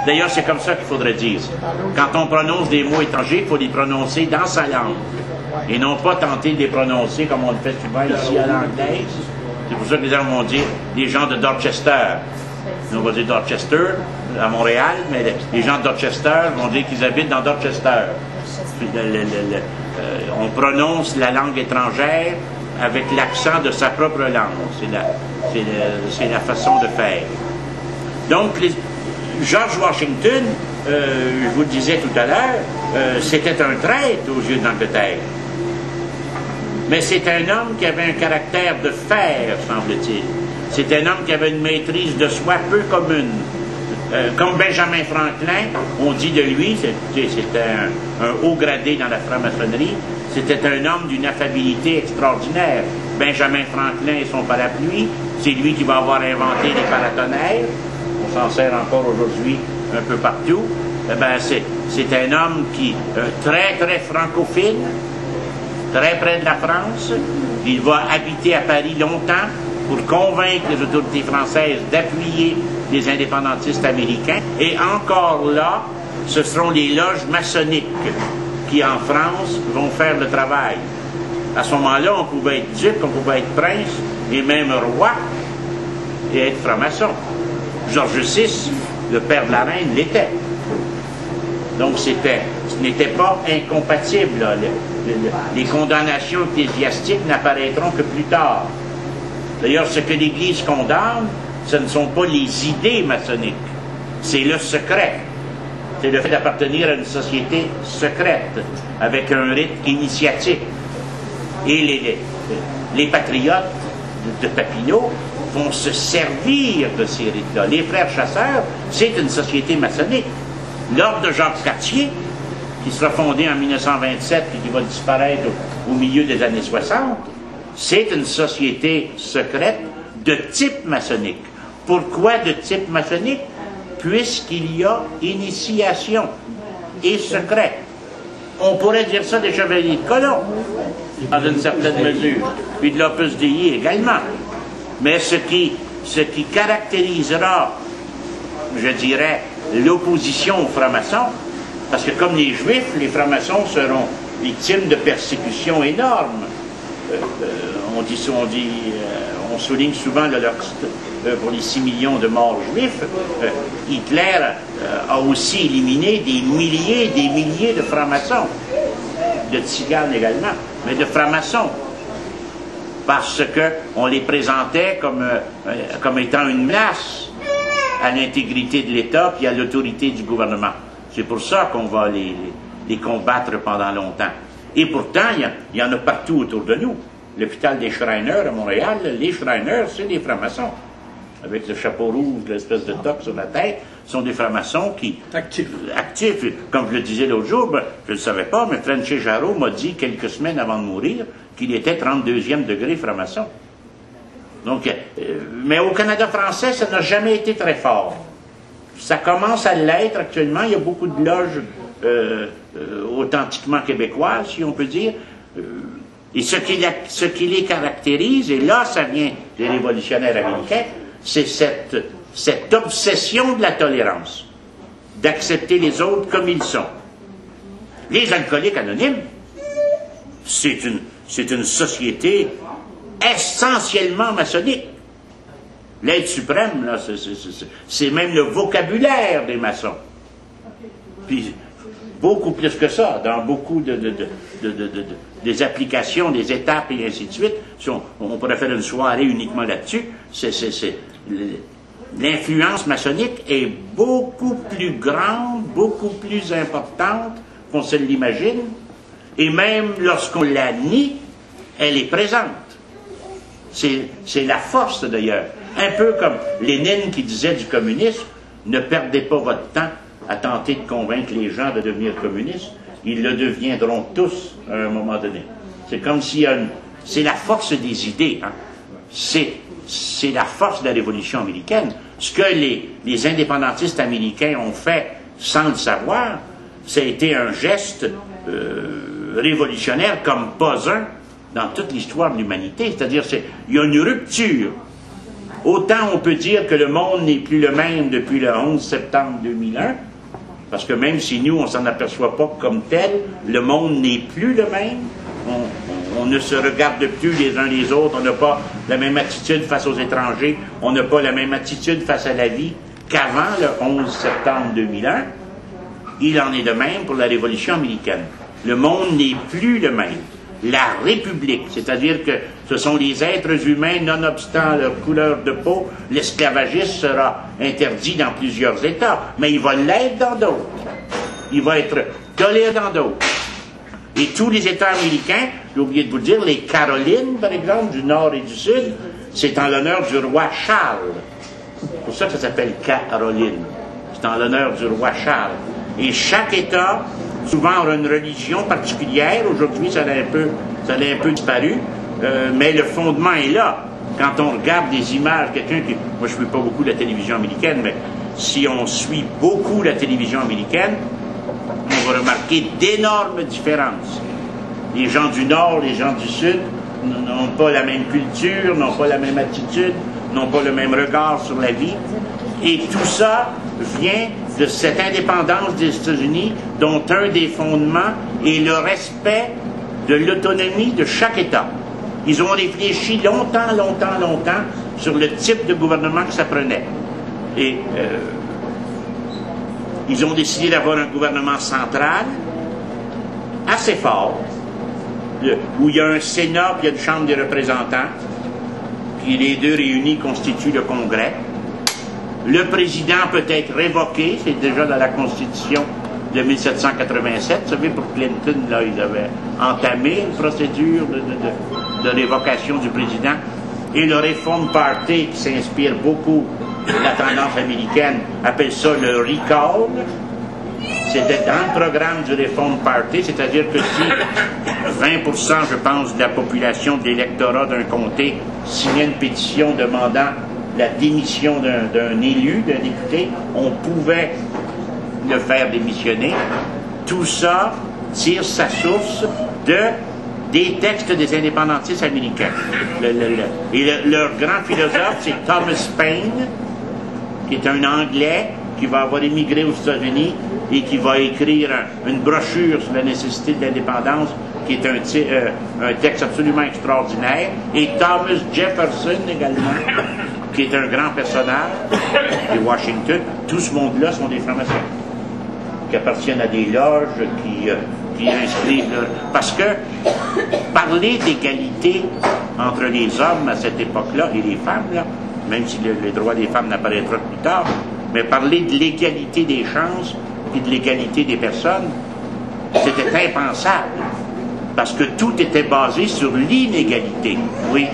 D'ailleurs, c'est comme ça qu'il faudrait dire. Quand on prononce des mots étrangers, il faut les prononcer dans sa langue. Et non pas tenter de les prononcer comme on le fait souvent ici à l'anglaise. C'est pour ça que les gens vont dire les gens de Dorchester. On va dire Dorchester à Montréal, mais les gens de Dorchester vont dire qu'ils habitent dans Dorchester. On prononce la langue étrangère avec l'accent de sa propre langue. C'est la façon de faire. Donc, George Washington, je vous le disais tout à l'heure, c'était un traître aux yeux d'Angleterre. Mais c'est un homme qui avait un caractère de fer, semble-t-il. C'est un homme qui avait une maîtrise de soi peu commune. Comme Benjamin Franklin, on dit de lui, c'était un haut gradé dans la franc-maçonnerie, c'était un homme d'une affabilité extraordinaire. Benjamin Franklin et son parapluie, c'est lui qui va avoir inventé les paratonnerres. On s'en sert encore aujourd'hui un peu partout. Eh ben, c'est un homme qui très, très francophile, très près de la France. Il va habiter à Paris longtemps pour convaincre les autorités françaises d'appuyer les indépendantistes américains. Et encore là, ce seront les loges maçonniques qui, en France, vont faire le travail. À ce moment-là, on pouvait être duc, on pouvait être prince, et même roi, et être franc-maçon. Georges VI, le père de la reine, l'était. Donc ce n'était pas incompatible. Là. Les condamnations ecclésiastiques n'apparaîtront que plus tard. D'ailleurs, ce que l'Église condamne, ce ne sont pas les idées maçonniques, c'est le secret. C'est le fait d'appartenir à une société secrète, avec un rite initiatique. Et les patriotes de Papineau vont se servir de ces rites-là. Les frères chasseurs, c'est une société maçonnique. L'ordre de Jacques Cartier, qui sera fondé en 1927 et qui va disparaître au milieu des années 60, c'est une société secrète de type maçonnique. Pourquoi de type maçonnique? Puisqu'il y a initiation et secret. On pourrait dire ça des chevaliers de colon, dans une certaine mesure, puis de l'Opus Dei également. Mais ce qui caractérisera, je dirais, l'opposition aux francs-maçons, parce que comme les Juifs, les francs-maçons seront victimes de persécutions énormes. On souligne souvent l'Holocauste pour les 6 millions de morts juifs. Hitler a aussi éliminé des milliers de francs-maçons, de tziganes également, mais de francs-maçons, parce qu'on les présentait comme étant une menace à l'intégrité de l'État et à l'autorité du gouvernement. C'est pour ça qu'on va les combattre pendant longtemps. Et pourtant, il y en a partout autour de nous. L'hôpital des Shriners à Montréal, les Shriners, c'est des francs-maçons. Avec le chapeau rouge, l'espèce de toque sur la tête, sont des francs-maçons qui... Actifs. Comme je le disais l'autre jour, je ne le savais pas, mais Frenchy Jarreau m'a dit quelques semaines avant de mourir qu'il était 32e degré franc-maçon. Donc, mais au Canada français, ça n'a jamais été très fort. Ça commence à l'être actuellement. Il y a beaucoup de loges authentiquement québécoises, si on peut dire. Et ce qui les caractérise, et là, ça vient des révolutionnaires américains, c'est cette obsession de la tolérance, d'accepter les autres comme ils sont. Les alcooliques anonymes, c'est une société essentiellement maçonnique. L'aide suprême, là, c'est même le vocabulaire des maçons. Puis, beaucoup plus que ça, dans beaucoup des applications, des étapes et ainsi de suite. On pourrait faire une soirée uniquement là-dessus. L'influence maçonnique est beaucoup plus grande, beaucoup plus importante qu'on se l'imagine. Et même lorsqu'on la nie, elle est présente. C'est la force d'ailleurs. Un peu comme Lénine qui disait du communisme, ne perdez pas votre temps à tenter de convaincre les gens de devenir communistes. Ils le deviendront tous à un moment donné. C'est comme s'il y a c'est la force des idées. Hein. C'est la force de la Révolution américaine. Ce que les indépendantistes américains ont fait sans le savoir, ça a été un geste révolutionnaire comme pas un dans toute l'histoire de l'humanité. C'est-à-dire, il y a une rupture. Autant on peut dire que le monde n'est plus le même depuis le 11 septembre 2001, parce que même si nous, on ne s'en aperçoit pas comme tel, le monde n'est plus le même. On ne se regarde plus les uns les autres, on n'a pas la même attitude face aux étrangers, on n'a pas la même attitude face à la vie qu'avant le 11 septembre 2001. Il en est de même pour la Révolution américaine. Le monde n'est plus le même. La République, c'est-à-dire que ce sont les êtres humains, nonobstant leur couleur de peau, l'esclavagisme sera interdit dans plusieurs États, mais il va l'être dans d'autres. Il va être toléré dans d'autres. Et tous les États américains, j'ai oublié de vous le dire, les Carolines, par exemple, du Nord et du Sud, c'est en l'honneur du roi Charles. C'est pour ça que ça s'appelle Caroline. C'est en l'honneur du roi Charles. Et chaque État, souvent, aura une religion particulière. Aujourd'hui, ça a un peu disparu. Mais le fondement est là. Quand on regarde des images, moi, je ne suis pas beaucoup la télévision américaine, mais si on suit beaucoup la télévision américaine, on va remarquer d'énormes différences. Les gens du Nord, les gens du Sud n'ont pas la même culture, n'ont pas la même attitude, n'ont pas le même regard sur la vie. Et tout ça vient de cette indépendance des États-Unis, dont un des fondements est le respect de l'autonomie de chaque État. Ils ont réfléchi longtemps sur le type de gouvernement que ça prenait. Et ils ont décidé d'avoir un gouvernement central assez fort, où il y a un Sénat puis il y a une Chambre des représentants, puis les deux réunis constituent le Congrès. Le président peut être révoqué, c'est déjà dans la Constitution de 1787. Vous savez, pour Clinton, là, ils avaient entamé une procédure de révocation du président. Et le Reform Party, qui s'inspire beaucoup de la tendance américaine, appelle ça le recall. C'était dans le programme du Reform Party, c'est-à-dire que si 20%, je pense, de la population de l'électorat d'un comté signait une pétition demandant la démission d'un élu, d'un député, on pouvait le faire démissionner. Tout ça tire sa source des textes des indépendantistes américains. Leur grand philosophe, c'est Thomas Paine, qui est un Anglais qui va avoir émigré aux États-Unis et qui va écrire une brochure sur la nécessité de l'indépendance, qui est un texte absolument extraordinaire. Et Thomas Jefferson également, qui est un grand personnage de Washington. Tout ce monde-là sont des francs-maçons, qui appartiennent à des loges, qui inscrivent parce que parler d'égalité entre les hommes à cette époque-là et les femmes, là, même si les droits des femmes n'apparaîtra plus tard, mais parler de l'égalité des chances et de l'égalité des personnes, c'était impensable, parce que tout était basé sur l'inégalité. Oui.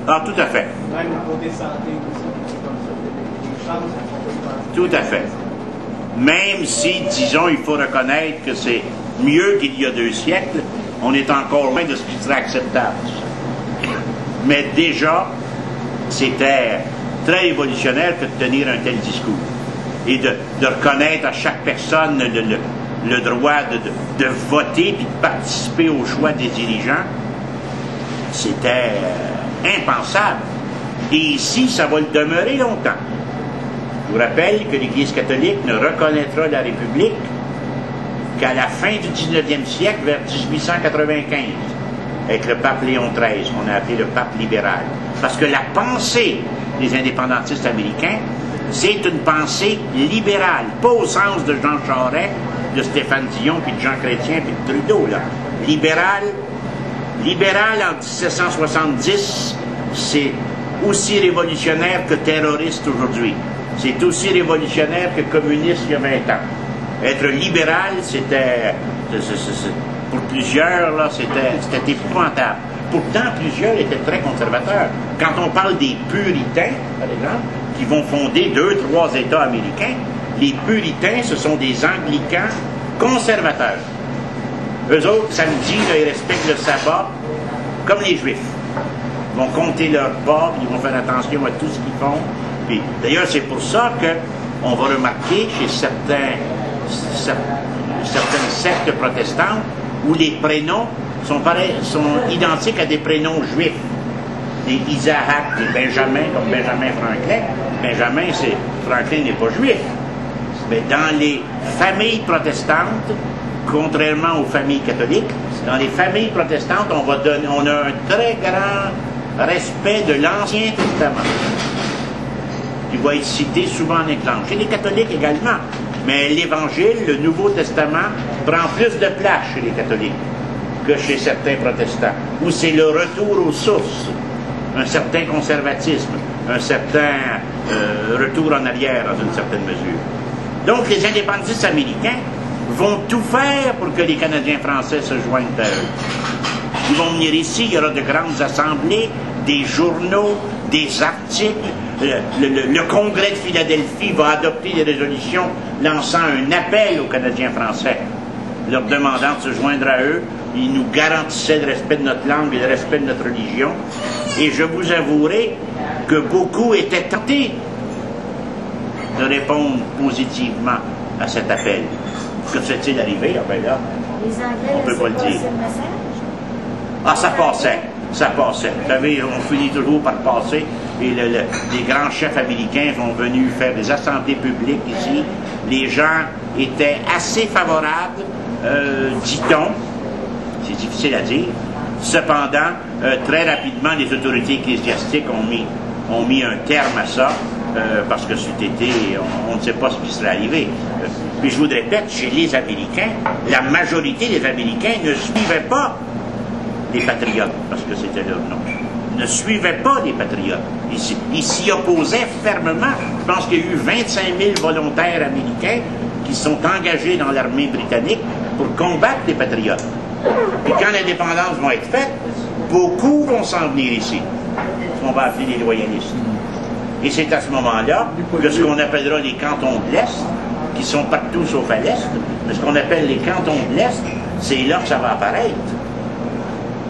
Ah, tout à fait. Même le côté santé aussi, c'est comme ça. Les chances sont tout à fait. Même si, disons, il faut reconnaître que c'est mieux qu'il y a 2 siècles, on est encore loin de ce qui serait acceptable. Mais déjà, c'était très révolutionnaire que de tenir un tel discours. Et de reconnaître à chaque personne le droit de voter et de participer au choix des dirigeants. C'était impensable. Et ici, ça va le demeurer longtemps. Je vous rappelle que l'Église catholique ne reconnaîtra la République qu'à la fin du 19e siècle, vers 1895, avec le pape Léon XIII, qu'on a appelé le pape libéral. Parce que la pensée des indépendantistes américains, c'est une pensée libérale, pas au sens de Jean Charest, de Stéphane Dion, puis de Jean Chrétien, puis de Trudeau, là. Libéral en 1770, c'est aussi révolutionnaire que terroriste aujourd'hui. C'est aussi révolutionnaire que communiste il y a 20 ans. Être libéral, c'était... Pour plusieurs, là, c'était épouvantable. Pourtant, plusieurs étaient très conservateurs. Quand on parle des puritains, par exemple, qui vont fonder 2-3 États américains, les puritains, ce sont des anglicans conservateurs. Eux autres, samedi, là, ils respectent le sabbat comme les Juifs. Ils vont compter leurs pas, ils vont faire attention à tout ce qu'ils font. Puis, d'ailleurs, c'est pour ça qu'on va remarquer chez certaines sectes protestantes où les prénoms sont identiques à des prénoms juifs. Des Isaac, des Benjamin, comme Benjamin Franklin. Benjamin, Franklin n'est pas juif. Mais dans les familles protestantes, contrairement aux familles catholiques, dans les familles protestantes, on a un très grand respect de l'Ancien Testament, qui va être cité souvent en exemple. Chez les catholiques également. Mais l'Évangile, le Nouveau Testament, prend plus de place chez les catholiques que chez certains protestants, où c'est le retour aux sources, un certain conservatisme, un certain retour en arrière dans une certaine mesure. Donc les indépendantistes américains vont tout faire pour que les Canadiens français se joignent à eux. Ils vont venir ici, il y aura de grandes assemblées, des journaux, des articles. Le Congrès de Philadelphie va adopter des résolutions lançant un appel aux Canadiens français, leur demandant de se joindre à eux. Ils nous garantissaient le respect de notre langue et le respect de notre religion. Et je vous avouerai que beaucoup étaient tentés de répondre positivement à cet appel. Que s'est-il arrivé? Ah ben là, on ne peut pas le dire. Ah, ça passait. Ça passait. Vous savez, on finit toujours par passer. Et les grands chefs américains sont venus faire des assemblées publiques ici. Les gens étaient assez favorables, dit-on. C'est difficile à dire. Cependant, très rapidement, les autorités ecclésiastiques ont mis un terme à ça, parce que cet été, on ne sait pas ce qui serait arrivé. Puis je vous le répète, chez les Américains, la majorité des Américains ne suivaient pas les patriotes, parce que c'était leur nom. Ne suivaient pas les patriotes. Ils s'y opposaient fermement. Je pense qu'il y a eu 25 000 volontaires américains qui sont engagés dans l'armée britannique pour combattre les patriotes. Puis quand l'indépendance va être faite, beaucoup vont s'en venir ici. Ce qu'on va appeler les loyalistes. Et c'est à ce moment-là que ce qu'on appellera les cantons de l'Est, qui sont partout sauf à l'Est, mais ce qu'on appelle les cantons de l'Est, c'est là que ça va apparaître.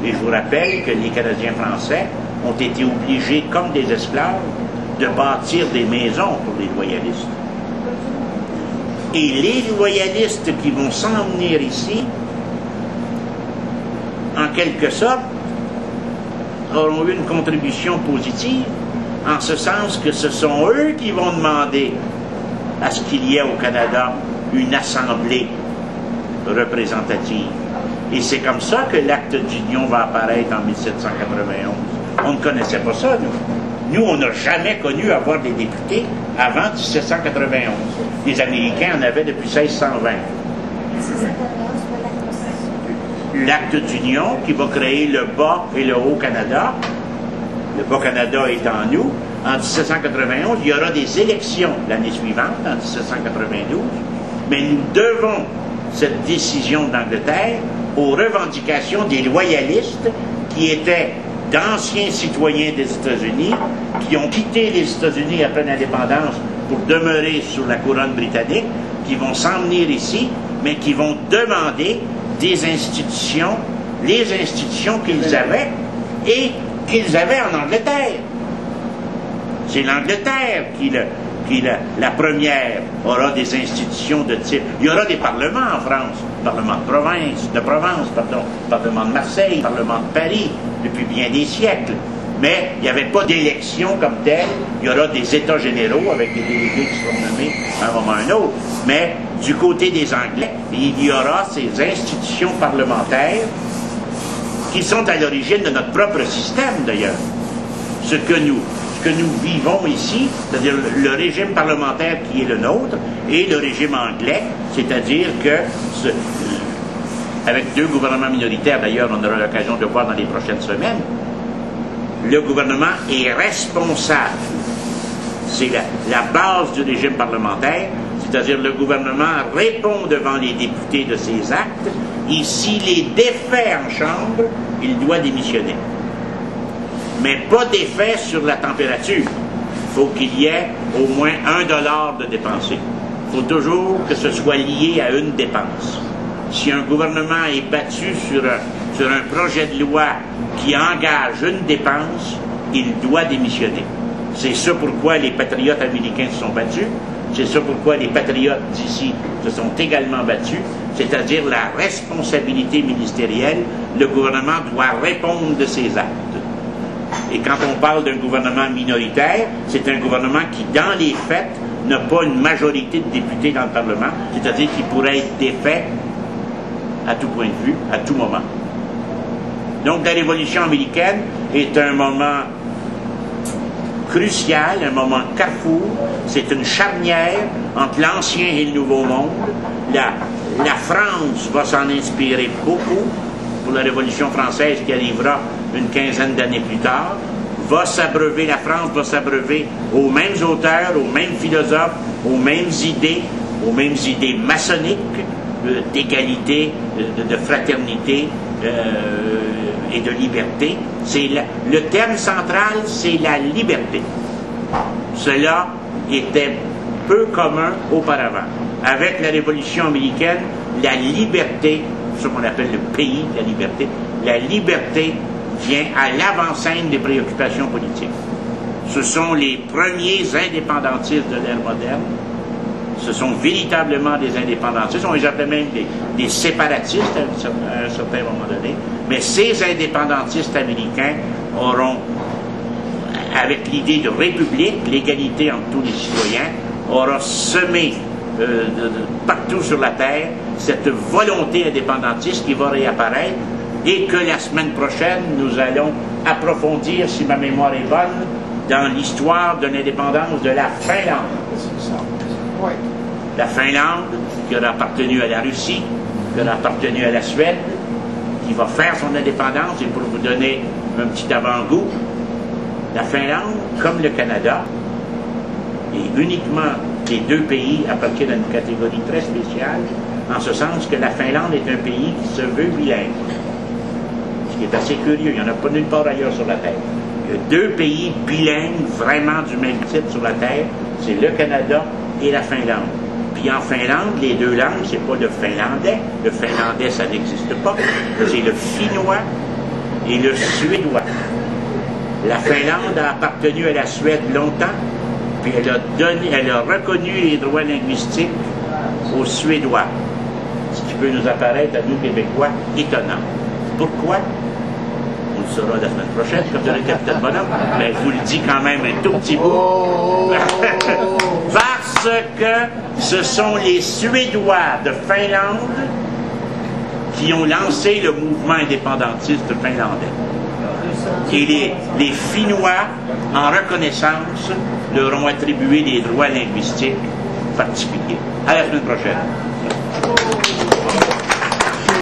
Et je vous rappelle que les Canadiens français ont été obligés, comme des esclaves, de bâtir des maisons pour les loyalistes. Et les loyalistes qui vont s'en venir ici, en quelque sorte, auront eu une contribution positive, en ce sens que ce sont eux qui vont demander à ce qu'il y ait au Canada une assemblée représentative. Et c'est comme ça que l'acte d'union va apparaître en 1791. On ne connaissait pas ça, nous. Nous, on n'a jamais connu avoir des députés avant 1791. Les Américains en avaient depuis 1620. L'acte d'union qui va créer le Bas et le Haut-Canada. Le Bas-Canada étant nous. En 1791, il y aura des élections l'année suivante, en 1792. Mais nous devons cette décision d'Angleterre aux revendications des loyalistes qui étaient d'anciens citoyens des États-Unis, qui ont quitté les États-Unis après l'indépendance pour demeurer sous la couronne britannique, qui vont s'en venir ici, mais qui vont demander des institutions, les institutions qu'ils avaient et qu'ils avaient en Angleterre. C'est l'Angleterre qui la première aura des institutions de type. Il y aura des parlements en France, Parlement de Provence, Parlement de Marseille, Parlement de Paris, depuis bien des siècles. Mais il n'y avait pas d'élection comme telle. Il y aura des États généraux avec des délégués qui seront nommés à un moment ou à un autre. Mais du côté des Anglais, il y aura ces institutions parlementaires qui sont à l'origine de notre propre système d'ailleurs. Ce que nous vivons ici, c'est-à-dire le régime parlementaire qui est le nôtre et le régime anglais, c'est-à-dire que avec deux gouvernements minoritaires, d'ailleurs on aura l'occasion de voir dans les prochaines semaines, le gouvernement est responsable. C'est la base du régime parlementaire, c'est-à-dire le gouvernement répond devant les députés de ses actes, et s'il est défait en chambre, il doit démissionner. Mais pas d'effet sur la température. Il faut qu'il y ait au moins $1 de dépensé. Il faut toujours que ce soit lié à une dépense. Si un gouvernement est battu sur un projet de loi qui engage une dépense, il doit démissionner. C'est ça pourquoi les patriotes américains se sont battus. C'est ça pourquoi les patriotes d'ici se sont également battus. C'est-à-dire la responsabilité ministérielle. Le gouvernement doit répondre de ses actes. Et quand on parle d'un gouvernement minoritaire, c'est un gouvernement qui, dans les faits, n'a pas une majorité de députés dans le Parlement, c'est-à-dire qu'il pourrait être défait à tout point de vue, à tout moment. Donc la Révolution américaine est un moment crucial, un moment carrefour, c'est une charnière entre l'Ancien et le Nouveau Monde. La France va s'en inspirer beaucoup pour la Révolution française qui arrivera une quinzaine d'années plus tard, la France va s'abreuver aux mêmes auteurs, aux mêmes philosophes, aux mêmes idées maçonniques, d'égalité, de fraternité et de liberté. Le thème central, c'est la liberté. Cela était peu commun auparavant. Avec la Révolution américaine, la liberté, ce qu'on appelle le pays de la liberté vient à l'avant-scène des préoccupations politiques. Ce sont les premiers indépendantistes de l'ère moderne. Ce sont véritablement des indépendantistes. On les appelait même des séparatistes à un certain moment donné. Mais ces indépendantistes américains auront, avec l'idée de république, l'égalité entre tous les citoyens, aura semé partout sur la Terre cette volonté indépendantiste qui va réapparaître et que la semaine prochaine, nous allons approfondir, si ma mémoire est bonne, dans l'histoire de l'indépendance de la Finlande. Oui. La Finlande, qui aura appartenu à la Russie, qui aura appartenu à la Suède, qui va faire son indépendance, et pour vous donner un petit avant-goût, la Finlande, comme le Canada, et uniquement les deux pays appartiennent à une catégorie très spéciale, en ce sens que la Finlande est un pays qui se veut bilingue. Ce qui est assez curieux, il n'y en a pas nulle part ailleurs sur la Terre. Il y a deux pays bilingues vraiment du même type sur la Terre, c'est le Canada et la Finlande. Puis en Finlande, les deux langues, c'est pas le finlandais. Le finlandais, ça n'existe pas. C'est le finnois et le suédois. La Finlande a appartenu à la Suède longtemps, puis elle a reconnu les droits linguistiques aux Suédois. Ce qui peut nous apparaître à nous Québécois étonnant. Pourquoi? On le saura la semaine prochaine, comme dirait le capitaine Bonhomme, mais je vous le dis quand même un tout petit bout. Parce que ce sont les Suédois de Finlande qui ont lancé le mouvement indépendantiste finlandais. Et les Finnois, en reconnaissance, leur ont attribué des droits linguistiques particuliers. À la semaine prochaine.